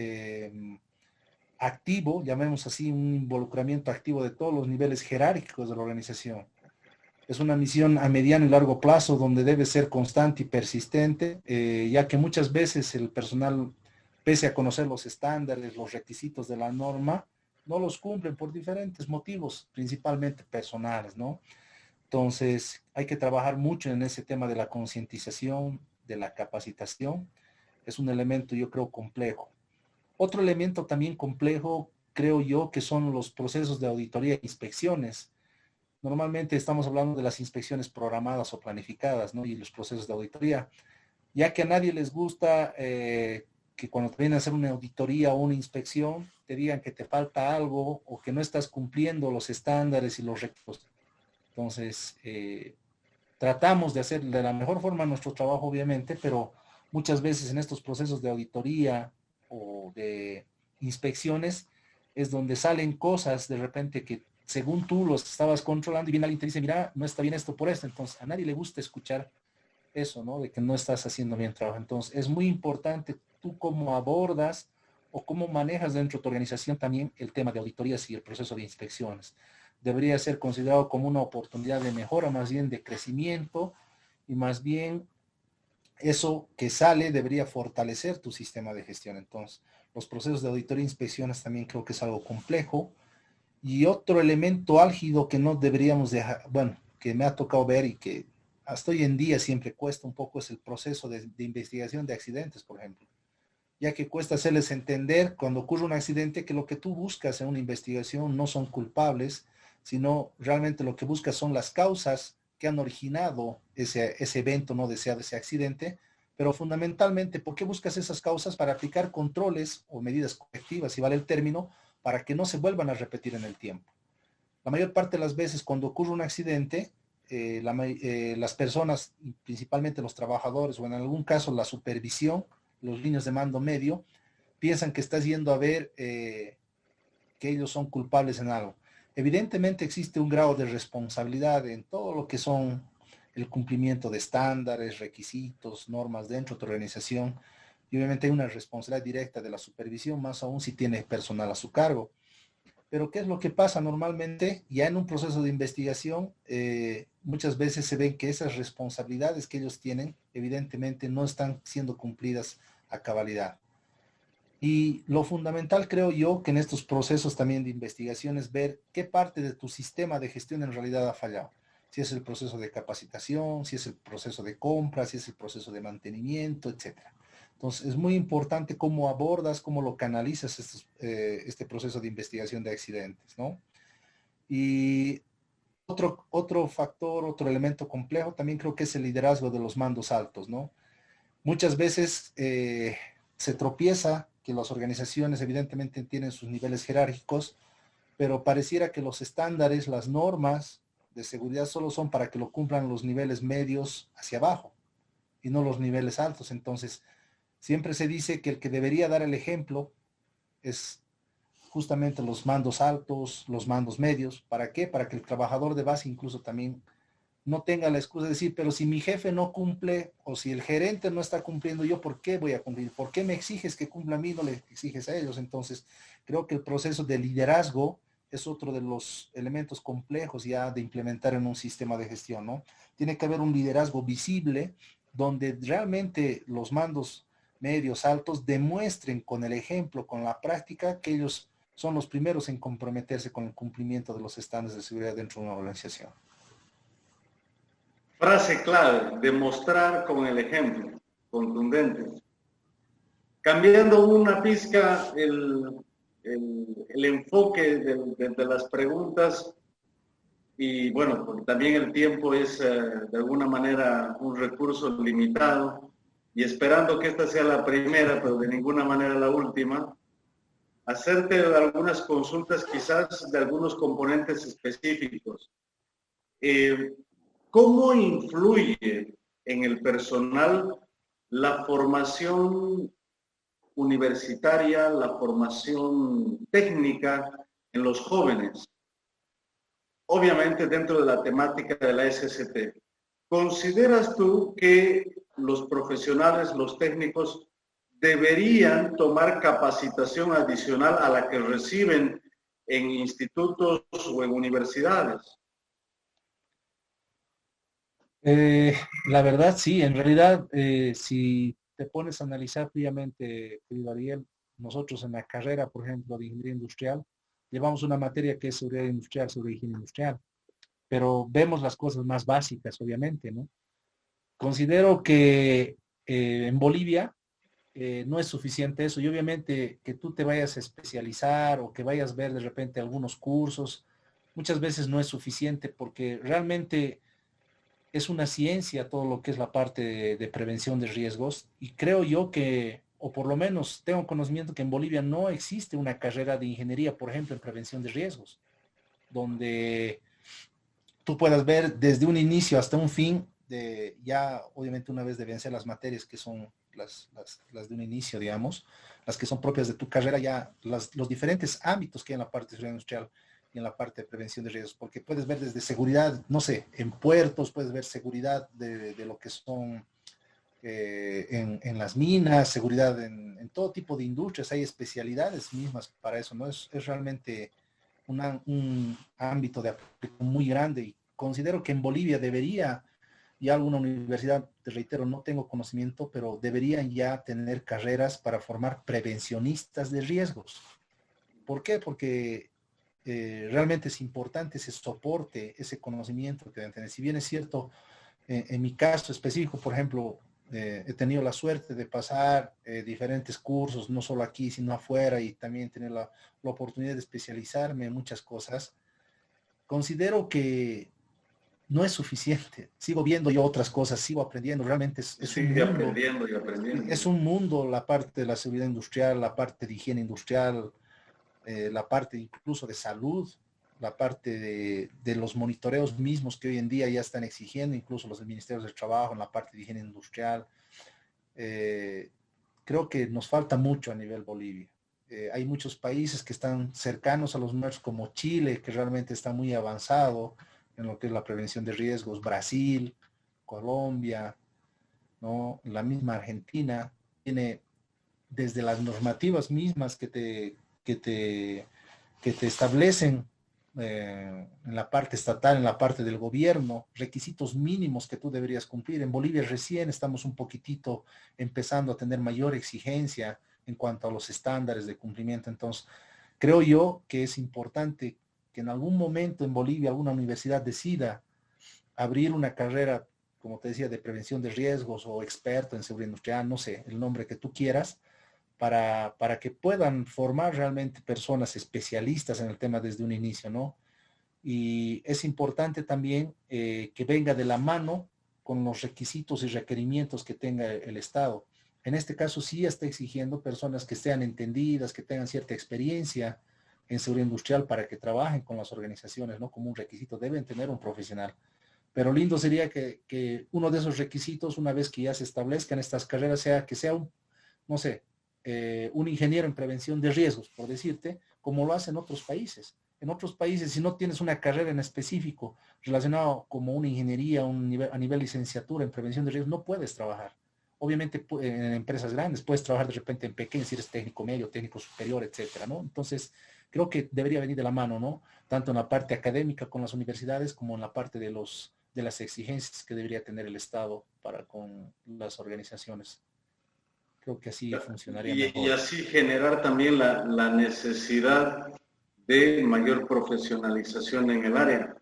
activo, llamemos así, un involucramiento activo de todos los niveles jerárquicos de la organización. Es una misión a mediano y largo plazo donde debe ser constante y persistente, ya que muchas veces el personal, pese a conocer los estándares, los requisitos de la norma, no los cumplen por diferentes motivos, principalmente personales, ¿no? Entonces, hay que trabajar mucho en ese tema de la concientización, de la capacitación. Es un elemento, yo creo, complejo. Otro elemento también complejo, creo yo, que son los procesos de auditoría e inspecciones. Normalmente estamos hablando de las inspecciones programadas o planificadas, ¿no? Y los procesos de auditoría, ya que a nadie les gusta que cuando te vienen a hacer una auditoría o una inspección, te digan que te falta algo o que no estás cumpliendo los estándares y los requisitos. Entonces, tratamos de hacer de la mejor forma nuestro trabajo, obviamente, pero muchas veces en estos procesos de auditoría o de inspecciones es donde salen cosas de repente que según tú los estabas controlando y viene alguien y te dice, mira, no está bien esto por esto. Entonces, a nadie le gusta escuchar eso, ¿no? De que no estás haciendo bien trabajo. Entonces, es muy importante tú cómo abordas o cómo manejas dentro de tu organización también el tema de auditorías y el proceso de inspecciones. Debería ser considerado como una oportunidad de mejora, más bien de crecimiento, y más bien eso que sale debería fortalecer tu sistema de gestión. Entonces, los procesos de auditoría e inspecciones también creo que es algo complejo. Y otro elemento álgido que no deberíamos dejar, bueno, que me ha tocado ver y que hasta hoy en día siempre cuesta un poco es el proceso de investigación de accidentes, por ejemplo, ya que cuesta hacerles entender cuando ocurre un accidente que lo que tú buscas en una investigación no son culpables, sino realmente lo que buscas son las causas que han originado ese evento no deseado, ese accidente, pero fundamentalmente, ¿por qué buscas esas causas? Para aplicar controles o medidas correctivas, si vale el término, para que no se vuelvan a repetir en el tiempo. La mayor parte de las veces cuando ocurre un accidente, las personas, principalmente los trabajadores o en algún caso la supervisión, los líneas de mando medio, piensan que estás yendo a ver que ellos son culpables en algo. Evidentemente existe un grado de responsabilidad en todo lo que son el cumplimiento de estándares, requisitos, normas dentro de tu organización. y obviamente hay una responsabilidad directa de la supervisión, más aún si tiene personal a su cargo. Pero ¿qué es lo que pasa normalmente? Ya en un proceso de investigación, muchas veces se ven que esas responsabilidades que ellos tienen, evidentemente no están siendo cumplidas a cabalidad. Y lo fundamental, creo yo, que en estos procesos también de investigación es ver qué parte de tu sistema de gestión en realidad ha fallado. Si es el proceso de capacitación, si es el proceso de compra, si es el proceso de mantenimiento, etcétera. Entonces, es muy importante cómo abordas, cómo lo canalizas este proceso de investigación de accidentes, ¿no? Y otro factor, otro elemento complejo, también creo que es el liderazgo de los mandos altos, ¿no? Muchas veces se tropieza que las organizaciones evidentemente tienen sus niveles jerárquicos, pero pareciera que los estándares, las normas de seguridad solo son para que lo cumplan los niveles medios hacia abajo y no los niveles altos. Entonces, siempre se dice que el que debería dar el ejemplo es justamente los mandos altos, los mandos medios. ¿Para qué? Para que el trabajador de base incluso también no tenga la excusa de decir, pero si mi jefe no cumple o si el gerente no está cumpliendo, ¿yo por qué voy a cumplir? ¿Por qué me exiges que cumpla a mí, no le exiges a ellos? Entonces, creo que el proceso de liderazgo es otro de los elementos complejos ya de implementar en un sistema de gestión, ¿no? Tiene que haber un liderazgo visible donde realmente los mandos medios, altos, demuestren con el ejemplo, con la práctica, que ellos son los primeros en comprometerse con el cumplimiento de los estándares de seguridad dentro de una organización. Frase clave, demostrar con el ejemplo, contundente. Cambiando una pizca el enfoque de las preguntas, y bueno, porque también el tiempo es de alguna manera un recurso limitado, y esperando que esta sea la primera, pero de ninguna manera la última, hacerte algunas consultas quizás de algunos componentes específicos. ¿Cómo influye en el personal la formación universitaria, la formación técnica en los jóvenes? Obviamente dentro de la temática de la SST. ¿Consideras tú que los profesionales, los técnicos, deberían tomar capacitación adicional a la que reciben en institutos o en universidades? La verdad, sí, en realidad, si te pones a analizar fríamente, querido Ariel, nosotros en la carrera, por ejemplo, de ingeniería industrial, llevamos una materia que es seguridad industrial, sobre higiene industrial, pero vemos las cosas más básicas, obviamente, ¿no? Considero que en Bolivia no es suficiente eso, y obviamente que tú te vayas a especializar o que vayas a ver de repente algunos cursos, muchas veces no es suficiente porque realmente es una ciencia todo lo que es la parte de prevención de riesgos y creo yo que, o por lo menos tengo conocimiento que en Bolivia no existe una carrera de ingeniería, por ejemplo, en prevención de riesgos, donde tú puedas ver desde un inicio hasta un fin, de, ya obviamente una vez de vencer las materias que son las de un inicio, digamos, las que son propias de tu carrera, ya los diferentes ámbitos que hay en la parte de seguridad industrial y en la parte de prevención de riesgos, porque puedes ver desde seguridad, no sé, en puertos, puedes ver seguridad de lo que son en las minas, seguridad en todo tipo de industrias, hay especialidades mismas para eso, ¿no? Es realmente un ámbito de aplicación muy grande y considero que en Bolivia debería ya alguna universidad, te reitero, no tengo conocimiento, pero deberían ya tener carreras para formar prevencionistas de riesgos. ¿Por qué? Porque realmente es importante ese soporte, ese conocimiento que deben tener. Si bien es cierto, en mi caso específico, por ejemplo, he tenido la suerte de pasar diferentes cursos, no solo aquí, sino afuera, y también tener la oportunidad de especializarme en muchas cosas. Considero que no es suficiente. Sigo viendo yo otras cosas, sigo aprendiendo. Realmente es un Sigue mundo, aprendiendo y aprendiendo. es un mundo la parte de la seguridad industrial, la parte de higiene industrial, la parte incluso de salud, la parte de los monitoreos mismos que hoy en día ya están exigiendo, incluso los ministerios del trabajo en la parte de higiene industrial. Eh, Creo que nos falta mucho a nivel Bolivia. Hay muchos países que están cercanos a los nuestros, como Chile, que realmente está muy avanzado en lo que es la prevención de riesgos, Brasil, Colombia, ¿no? La misma Argentina tiene desde las normativas mismas que te, que te establecen en la parte estatal, en la parte del gobierno, requisitos mínimos que tú deberías cumplir. En Bolivia recién estamos un poquitito empezando a tener mayor exigencia en cuanto a los estándares de cumplimiento. Entonces, creo yo que es importante que en algún momento en Bolivia alguna universidad decida abrir una carrera, como te decía, de prevención de riesgos o experto en seguridad industrial, no sé, el nombre que tú quieras, para que puedan formar realmente personas especialistas en el tema desde un inicio, ¿no? Y es importante también que venga de la mano con los requisitos y requerimientos que tenga el Estado. En este caso sí está exigiendo personas que sean entendidas, que tengan cierta experiencia en seguridad industrial para que trabajen con las organizaciones, ¿no? Como un requisito, deben tener un profesional. Pero lindo sería que uno de esos requisitos, una vez que ya se establezcan estas carreras, sea que sea un, no sé, un ingeniero en prevención de riesgos, por decirte, como lo hacen otros países. En otros países, si no tienes una carrera en específico relacionado como una ingeniería a nivel licenciatura en prevención de riesgos, no puedes trabajar. Obviamente en empresas grandes, puedes trabajar de repente en pequeñas, si eres técnico medio, técnico superior, etcétera, ¿no? Entonces, creo que debería venir de la mano, ¿no? Tanto en la parte académica con las universidades como en la parte de las exigencias que debería tener el Estado para con las organizaciones. Creo que así funcionaría Y mejor. así generar también la necesidad de mayor profesionalización en el área.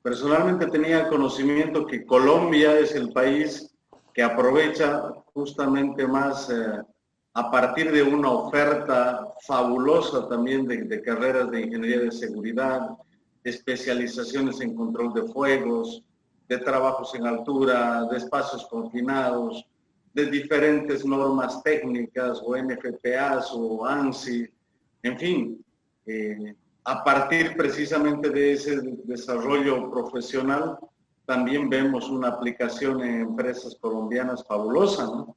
Personalmente tenía conocimiento que Colombia es el país que aprovecha justamente más a partir de una oferta fabulosa también de carreras de ingeniería de seguridad, especializaciones en control de fuegos, de trabajos en altura, de espacios confinados, de diferentes normas técnicas o NFPAs o ANSI, en fin, a partir precisamente de ese desarrollo profesional, también vemos una aplicación en empresas colombianas fabulosa, ¿no?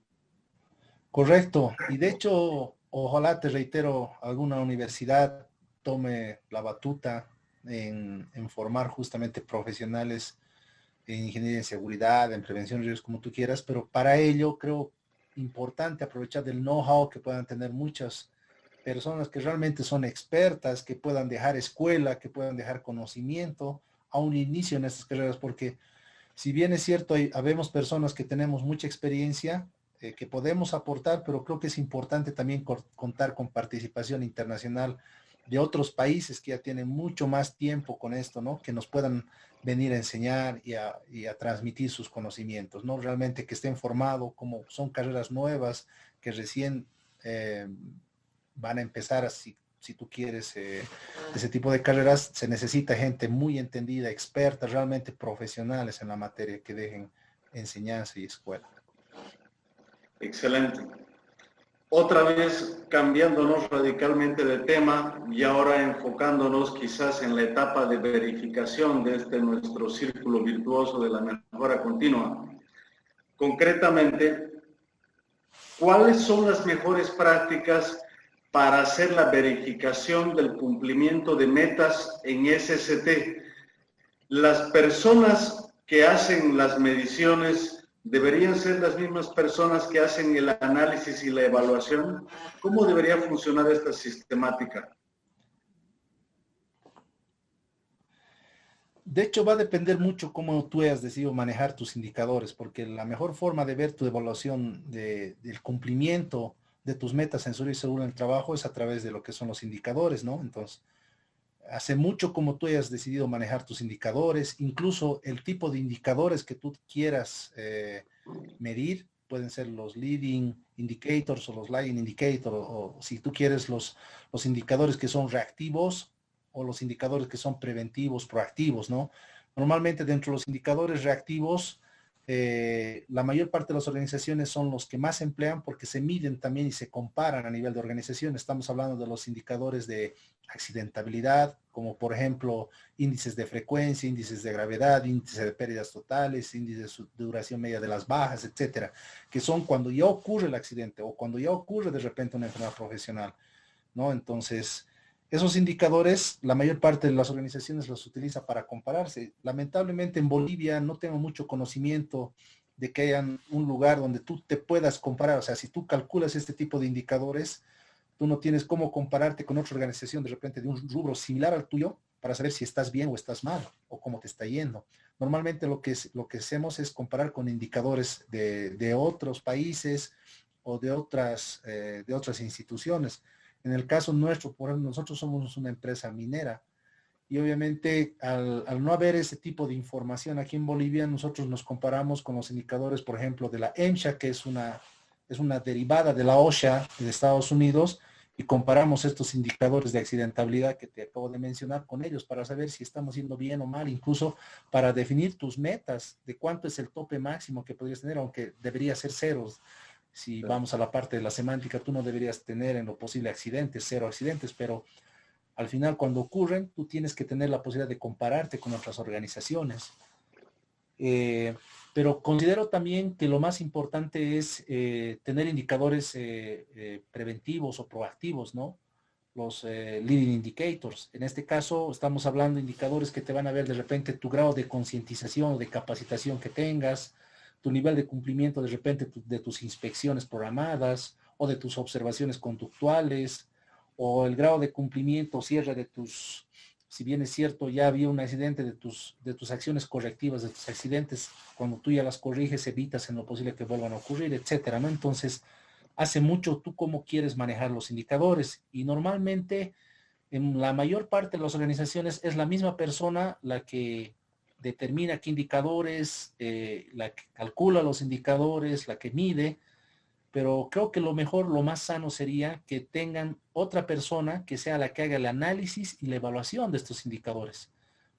Correcto. Y de hecho, ojalá te reitero, alguna universidad tome la batuta en formar justamente profesionales en ingeniería en seguridad, en prevención de riesgos, como tú quieras, pero para ello creo importante aprovechar del know-how que puedan tener muchas personas que realmente son expertas, que puedan dejar escuela, que puedan dejar conocimiento a un inicio en estas carreras, porque si bien es cierto, habemos personas que tenemos mucha experiencia, que podemos aportar, pero creo que es importante también contar con participación internacional de otros países que ya tienen mucho más tiempo con esto, ¿no? Que nos puedan venir a enseñar y a transmitir sus conocimientos, ¿no? Realmente que estén formados, como son carreras nuevas que recién van a empezar así. Si tú quieres ese tipo de carreras, se necesita gente muy entendida, experta, realmente profesionales en la materia que dejen enseñanza y escuela. Excelente. Otra vez cambiándonos radicalmente de tema y ahora enfocándonos quizás en la etapa de verificación de este nuestro círculo virtuoso de la mejora continua. Concretamente, ¿cuáles son las mejores prácticas para hacer la verificación del cumplimiento de metas en SST? Las personas que hacen las mediciones deberían ser las mismas personas que hacen el análisis y la evaluación. ¿Cómo debería funcionar esta sistemática? De hecho, va a depender mucho cómo tú hayas decidido manejar tus indicadores, porque la mejor forma de ver tu evaluación del cumplimiento de tus metas en seguridad y seguro en el trabajo es a través de lo que son los indicadores, ¿no? Entonces, hace mucho como tú hayas decidido manejar tus indicadores, incluso el tipo de indicadores que tú quieras medir, pueden ser los leading indicators o los lagging indicators, o si tú quieres los indicadores que son reactivos o los indicadores que son preventivos, proactivos, ¿no? Normalmente dentro de los indicadores reactivos, la mayor parte de las organizaciones son los que más se emplean porque se miden también y se comparan a nivel de organización. Estamos hablando de los indicadores de accidentabilidad, como por ejemplo índices de frecuencia, índices de gravedad, índices de pérdidas totales, índices de duración media de las bajas, etcétera, que son cuando ya ocurre el accidente o cuando ya ocurre de repente una enfermedad profesional, ¿no? Entonces, esos indicadores, la mayor parte de las organizaciones los utiliza para compararse. Lamentablemente en Bolivia no tengo mucho conocimiento de que haya un lugar donde tú te puedas comparar. O sea, si tú calculas este tipo de indicadores, tú no tienes cómo compararte con otra organización de repente de un rubro similar al tuyo para saber si estás bien o estás mal o cómo te está yendo. Normalmente lo que hacemos es comparar con indicadores de otros países o de otras instituciones. En el caso nuestro, por ejemplo, nosotros somos una empresa minera y obviamente al no haber ese tipo de información aquí en Bolivia, nosotros nos comparamos con los indicadores, por ejemplo, de la EMSHA, que es una derivada de la OSHA de Estados Unidos, y comparamos estos indicadores de accidentabilidad que te acabo de mencionar con ellos para saber si estamos yendo bien o mal, incluso para definir tus metas de cuánto es el tope máximo que podrías tener, aunque debería ser ceros. Si vamos a la parte de la semántica, tú no deberías tener en lo posible accidentes, cero accidentes, pero al final cuando ocurren, tú tienes que tener la posibilidad de compararte con otras organizaciones. Pero considero también que lo más importante es tener indicadores preventivos o proactivos, ¿no? Los leading indicators. En este caso estamos hablando de indicadores que te van a ver de repente tu grado de concientización o de capacitación que tengas, tu nivel de cumplimiento de repente de tus inspecciones programadas o de tus observaciones conductuales, o el grado de cumplimiento o cierre de tus, si bien es cierto, ya había un accidente de tus acciones correctivas, de tus accidentes, cuando tú ya las corriges, evitas en lo posible que vuelvan a ocurrir, etcétera, ¿no? Entonces, hace mucho tú cómo quieres manejar los indicadores y normalmente en la mayor parte de las organizaciones es la misma persona la que determina qué indicadores, la que calcula los indicadores, la que mide, pero creo que lo mejor, lo más sano sería que tengan otra persona que sea la que haga el análisis y la evaluación de estos indicadores.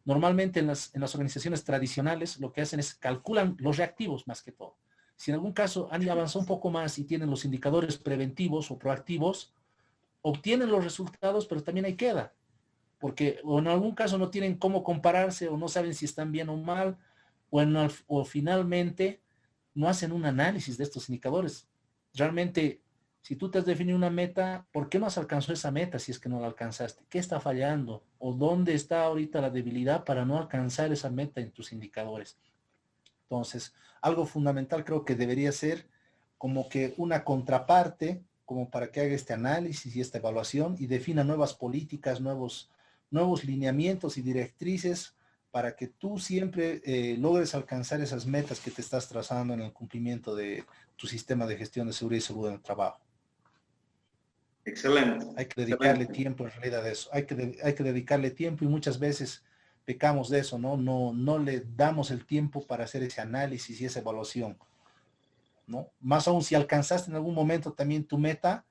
Normalmente en las organizaciones tradicionales lo que hacen es calculan los reactivos más que todo. Si en algún caso han avanzado un poco más y tienen los indicadores preventivos o proactivos, obtienen los resultados, pero también ahí queda. Porque o en algún caso no tienen cómo compararse o no saben si están bien o mal, o finalmente no hacen un análisis de estos indicadores. Realmente, si tú te has definido una meta, ¿por qué no has alcanzado esa meta si es que no la alcanzaste? ¿Qué está fallando? ¿O dónde está ahorita la debilidad para no alcanzar esa meta en tus indicadores? Entonces, algo fundamental creo que debería ser como que una contraparte, como para que haga este análisis y esta evaluación y defina nuevas políticas, nuevos lineamientos y directrices para que tú siempre logres alcanzar esas metas que te estás trazando en el cumplimiento de tu sistema de gestión de seguridad y salud en el trabajo. Excelente. Hay que dedicarle tiempo en realidad a eso. Hay que dedicarle tiempo y muchas veces pecamos de eso, ¿no? No le damos el tiempo para hacer ese análisis y esa evaluación, ¿no? Más aún si alcanzaste en algún momento también tu meta,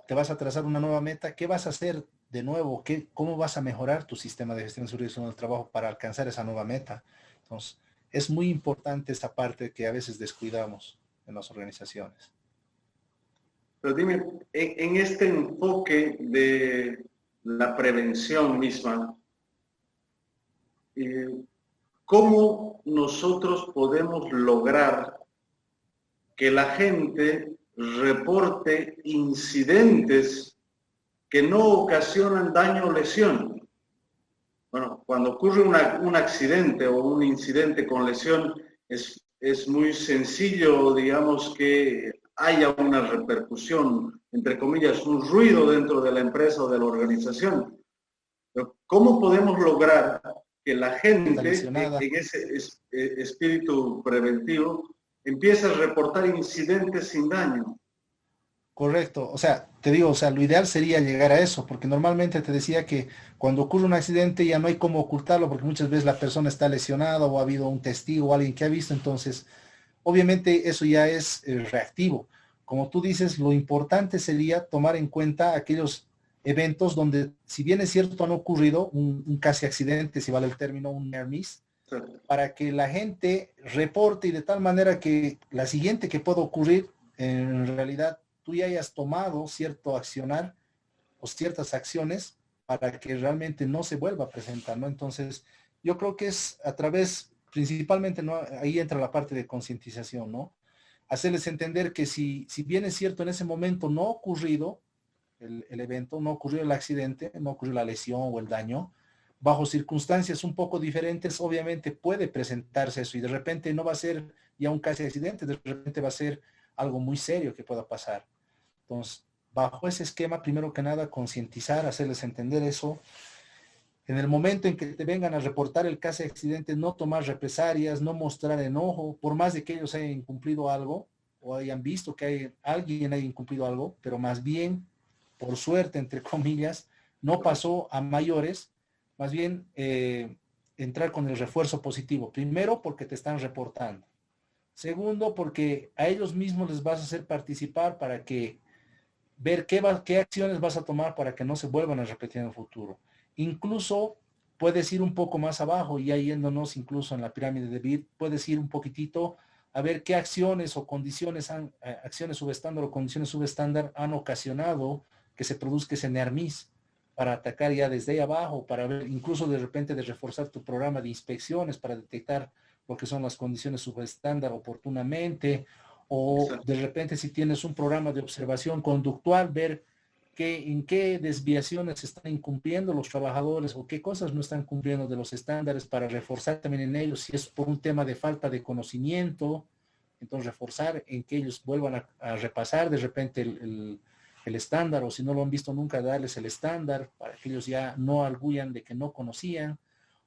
te vas a trazar una nueva meta, ¿qué vas a hacer de nuevo? ¿Cómo vas a mejorar tu sistema de gestión de seguridad y salud en el trabajo para alcanzar esa nueva meta? Entonces, es muy importante esta parte que a veces descuidamos en las organizaciones. Pero dime, en este enfoque de la prevención misma, ¿cómo nosotros podemos lograr que la gente reporte incidentes que no ocasionan daño o lesión? Bueno, cuando ocurre un accidente o un incidente con lesión, es muy sencillo, digamos, que haya una repercusión, entre comillas, un ruido dentro de la empresa o de la organización. Pero ¿cómo podemos lograr que la gente en ese espíritu preventivo empiece a reportar incidentes sin daño? Correcto, o sea, te digo, o sea, lo ideal sería llegar a eso, porque normalmente te decía que cuando ocurre un accidente ya no hay cómo ocultarlo, porque muchas veces la persona está lesionada o ha habido un testigo o alguien que ha visto, entonces, obviamente eso ya es reactivo. Como tú dices, lo importante sería tomar en cuenta aquellos eventos donde, si bien es cierto, han ocurrido un casi accidente, si vale el término, un near miss, sí, para que la gente reporte y de tal manera que la siguiente que pueda ocurrir, en realidad, tú ya hayas tomado cierto accionar o ciertas acciones para que realmente no se vuelva a presentar, ¿no? Entonces, yo creo que es a través, principalmente, ¿no? Ahí entra la parte de concientización, ¿no? Hacerles entender que si bien es cierto, en ese momento no ha ocurrido el evento, no ocurrió el accidente, no ocurrió la lesión o el daño, bajo circunstancias un poco diferentes, obviamente puede presentarse eso y de repente no va a ser ya un casi accidente, de repente va a ser algo muy serio que pueda pasar. Entonces, bajo ese esquema, primero que nada, concientizar, hacerles entender eso. En el momento en que te vengan a reportar el caso de accidente, no tomar represalias, no mostrar enojo, por más de que ellos hayan incumplido algo o hayan visto que alguien haya incumplido algo, pero más bien, por suerte, entre comillas, no pasó a mayores, más bien entrar con el refuerzo positivo. Primero, porque te están reportando. Segundo, porque a ellos mismos les vas a hacer participar para que ver qué acciones vas a tomar para que no se vuelvan a repetir en el futuro. Incluso puedes ir un poco más abajo, ya yéndonos incluso en la pirámide de BID, puedes ir un poquitito a ver qué acciones o condiciones, acciones subestándar o condiciones subestándar han ocasionado que se produzca ese near miss para atacar ya desde ahí abajo, para ver incluso de repente de reforzar tu programa de inspecciones para detectar lo que son las condiciones subestándar oportunamente, o de repente si tienes un programa de observación conductual, ver en qué desviaciones están incumpliendo los trabajadores o qué cosas no están cumpliendo de los estándares para reforzar también en ellos, si es por un tema de falta de conocimiento, entonces reforzar en que ellos vuelvan a repasar de repente el estándar, o si no lo han visto nunca, darles el estándar para que ellos ya no arguyan de que no conocían,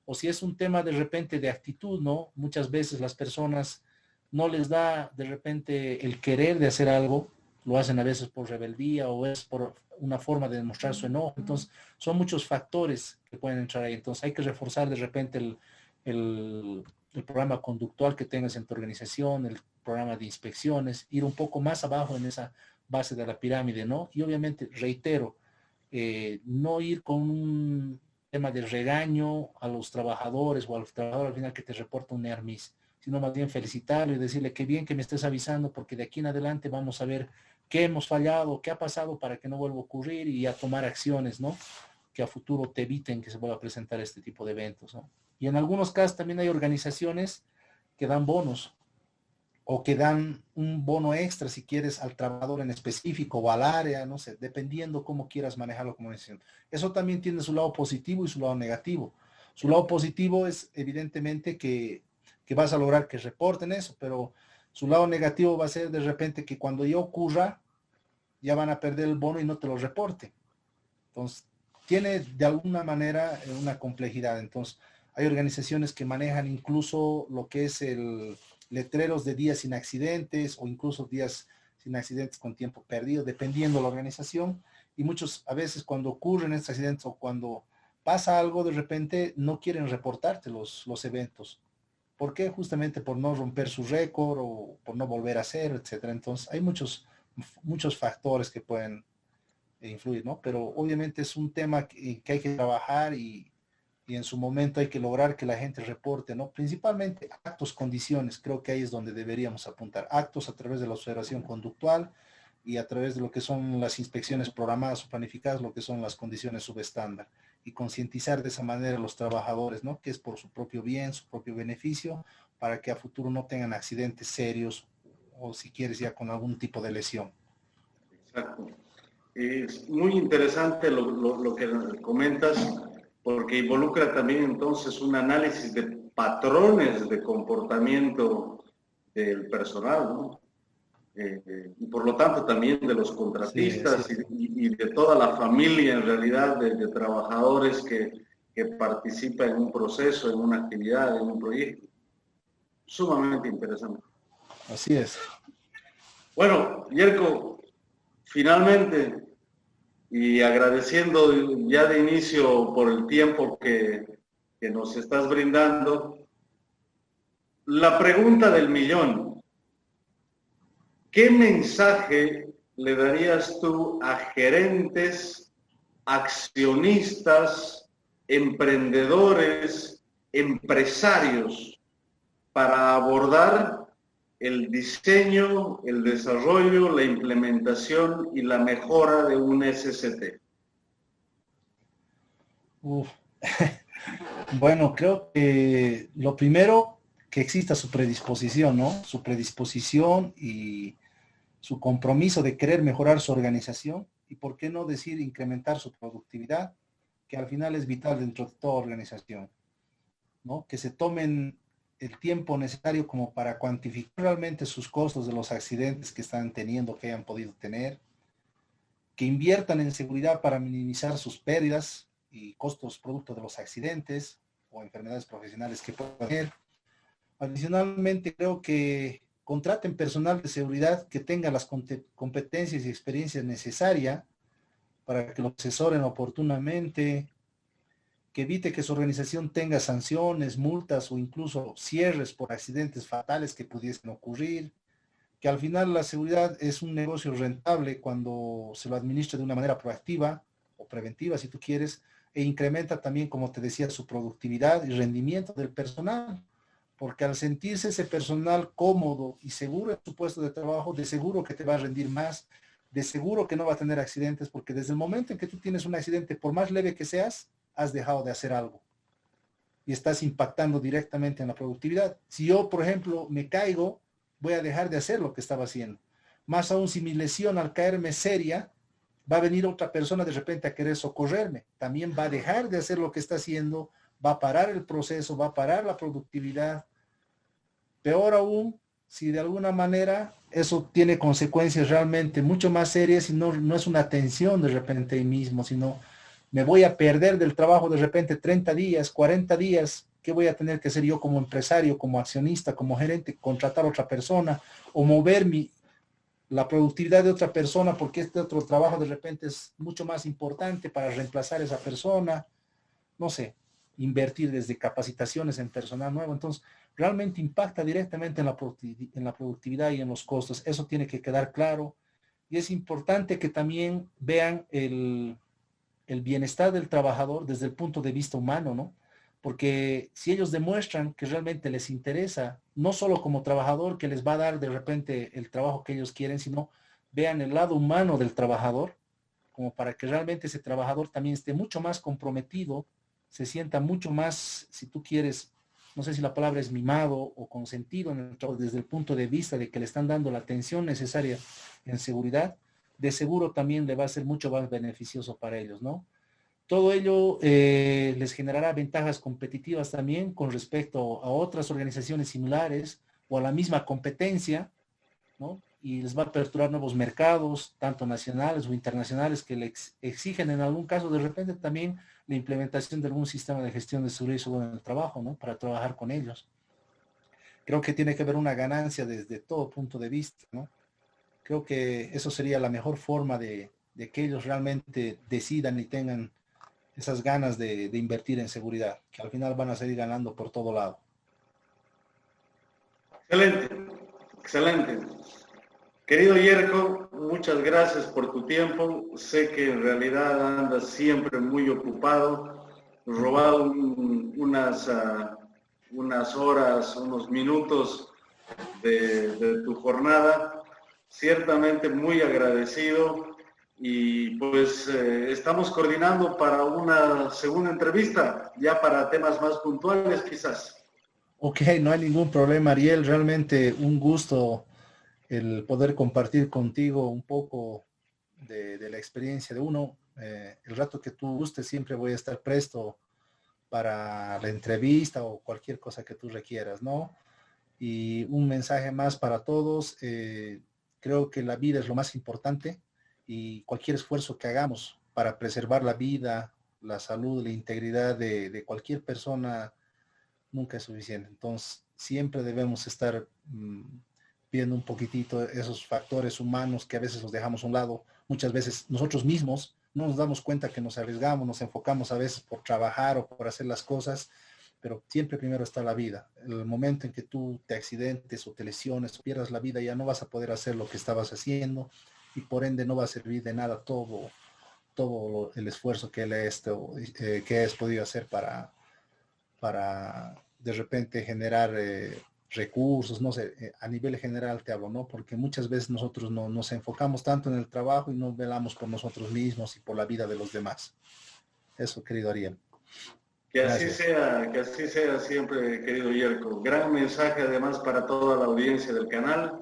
o si es un tema de repente de actitud, ¿no? Muchas veces las personas no les da de repente el querer de hacer algo, lo hacen a veces por rebeldía o es por una forma de demostrar su enojo. Entonces, son muchos factores que pueden entrar ahí. Entonces, hay que reforzar de repente el programa conductual que tengas en tu organización, el programa de inspecciones, ir un poco más abajo en esa base de la pirámide, ¿no? Y obviamente, reitero, no ir con un tema de regaño a los trabajadores o al trabajador al final que te reporta un near miss, sino más bien felicitarlo y decirle qué bien que me estés avisando porque de aquí en adelante vamos a ver qué hemos fallado, qué ha pasado para que no vuelva a ocurrir y a tomar acciones, ¿no? Que a futuro te eviten que se vuelva a presentar este tipo de eventos, ¿no? Y en algunos casos también hay organizaciones que dan bonos o que dan un bono extra si quieres al trabajador en específico o al área, no sé, dependiendo cómo quieras manejarlo como decisión. Eso también tiene su lado positivo y su lado negativo. Su lado positivo es evidentemente que vas a lograr que reporten eso, pero su lado negativo va a ser de repente que cuando ya ocurra, ya van a perder el bono y no te lo reporte. Entonces, tiene de alguna manera una complejidad. Entonces, hay organizaciones que manejan incluso lo que es el letreros de días sin accidentes o incluso días sin accidentes con tiempo perdido, dependiendo de la organización. Y muchos, a veces cuando ocurren estos accidentes o cuando pasa algo, de repente no quieren reportarte los eventos. ¿Por qué? Justamente por no romper su récord o por no volver a hacer, etcétera. Entonces, hay muchos factores que pueden influir, ¿no? Pero obviamente es un tema que hay que trabajar y en su momento hay que lograr que la gente reporte, ¿no? Principalmente actos, condiciones, creo que ahí es donde deberíamos apuntar. Actos a través de la observación conductual y a través de lo que son las inspecciones programadas o planificadas, lo que son las condiciones subestándar. Y concientizar de esa manera a los trabajadores, ¿no? Que es por su propio bien, su propio beneficio, para que a futuro no tengan accidentes serios o si quieres ya con algún tipo de lesión. Exacto. Es muy interesante lo que comentas, porque involucra también entonces un análisis de patrones de comportamiento del personal, ¿no? Y por lo tanto también de los contratistas Sí. y de toda la familia en realidad de trabajadores que participa en un proceso, en una actividad, en un proyecto. Sumamente interesante. Así es. Bueno, Yerko, finalmente, y agradeciendo ya de inicio por el tiempo que nos estás brindando, la pregunta del millón: ¿qué mensaje le darías tú a gerentes, accionistas, emprendedores, empresarios para abordar el diseño, el desarrollo, la implementación y la mejora de un SCT? Bueno, creo que lo primero, que exista su predisposición, ¿no? Su predisposición y su compromiso de querer mejorar su organización y, por qué no decir, incrementar su productividad. que al final es vital dentro de toda organización, ¿no? Que se tomen el tiempo necesario como para cuantificar realmente sus costos de los accidentes que están teniendo, que hayan podido tener, que inviertan en seguridad para minimizar sus pérdidas y costos producto de los accidentes o enfermedades profesionales que puedan tener. Adicionalmente, creo que contraten personal de seguridad que tenga las competencias y experiencias necesarias para que lo asesoren oportunamente, que evite que su organización tenga sanciones, multas o incluso cierres por accidentes fatales que pudiesen ocurrir, que al final la seguridad es un negocio rentable cuando se lo administra de una manera proactiva o preventiva, si tú quieres, e incrementa también, como te decía, su productividad y rendimiento del personal, porque al sentirse ese personal cómodo y seguro en su puesto de trabajo, de seguro que te va a rendir más, de seguro que no va a tener accidentes, porque desde el momento en que tú tienes un accidente, por más leve que seas, has dejado de hacer algo y estás impactando directamente en la productividad. Si yo, por ejemplo, me caigo, voy a dejar de hacer lo que estaba haciendo. Más aún, si mi lesión al caerme seria, va a venir otra persona de repente a querer socorrerme. También va a dejar de hacer lo que está haciendo, va a parar el proceso, va a parar la productividad. Peor aún, si de alguna manera eso tiene consecuencias realmente mucho más serias y no es una tensión de repente ahí mismo, sino me voy a perder del trabajo de repente 30 días, 40 días. ¿Qué voy a tener que hacer yo como empresario, como accionista, como gerente? Contratar a otra persona o mover la productividad de otra persona porque este otro trabajo de repente es mucho más importante para reemplazar a esa persona. No sé, invertir desde capacitaciones en personal nuevo. Entonces, realmente impacta directamente en la productividad y en los costos. Eso tiene que quedar claro. Y es importante que también vean el bienestar del trabajador desde el punto de vista humano, ¿no? Porque si ellos demuestran que realmente les interesa, no solo como trabajador que les va a dar de repente el trabajo que ellos quieren, sino vean el lado humano del trabajador, como para que realmente ese trabajador también esté mucho más comprometido, se sienta mucho más, si tú quieres, no sé si la palabra es mimado o consentido en el trabajo, desde el punto de vista de que le están dando la atención necesaria en seguridad, de seguro también le va a ser mucho más beneficioso para ellos, ¿no? Todo ello les generará ventajas competitivas también con respecto a otras organizaciones similares o a la misma competencia, ¿no? Y les va a aperturar nuevos mercados, tanto nacionales o internacionales, que le exigen en algún caso de repente también la implementación de algún sistema de gestión de seguridad y salud en el trabajo, ¿no? Para trabajar con ellos. Creo que tiene que haber una ganancia desde todo punto de vista, ¿no? Creo que eso sería la mejor forma de que ellos realmente decidan y tengan esas ganas de invertir en seguridad, que al final van a seguir ganando por todo lado. Excelente, excelente. Querido Yerko, muchas gracias por tu tiempo. Sé que en realidad andas siempre muy ocupado, robado unas horas, unos minutos de tu jornada. Ciertamente muy agradecido y pues estamos coordinando para una segunda entrevista, ya para temas más puntuales quizás. Ok, no hay ningún problema, Ariel. Realmente un gusto el poder compartir contigo un poco de la experiencia de uno. El rato que tú gustes, siempre voy a estar presto para la entrevista o cualquier cosa que tú requieras, ¿no? Y un mensaje más para todos. Creo que la vida es lo más importante y cualquier esfuerzo que hagamos para preservar la vida, la salud, la integridad de cualquier persona nunca es suficiente. Entonces, siempre debemos estar viendo un poquitito esos factores humanos que a veces los dejamos a un lado. Muchas veces nosotros mismos no nos damos cuenta que nos arriesgamos, nos enfocamos a veces por trabajar o por hacer las cosas, pero siempre primero está la vida. El momento en que tú te accidentes o te lesiones o pierdas la vida, ya no vas a poder hacer lo que estabas haciendo y por ende no va a servir de nada todo el esfuerzo que has podido hacer para de repente generar recursos, no sé, a nivel general te hablo, ¿no? Porque muchas veces nosotros no nos enfocamos tanto en el trabajo y no velamos por nosotros mismos y por la vida de los demás. Eso, querido Ariel. Gracias. Que así sea siempre, querido Yerko. Gran mensaje además para toda la audiencia del canal.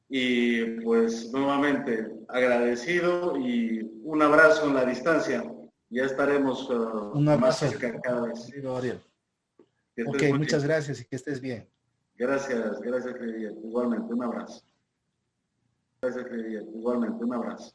Y pues nuevamente agradecido y un abrazo en la distancia. Ya estaremos Un más abrazo, cerca cada vez. querido Ariel. Que Ok, estés muy muchas bien. gracias y que estés bien. Gracias, querido Yerko. Igualmente, un abrazo. Gracias, querido Yerko. Igualmente, un abrazo.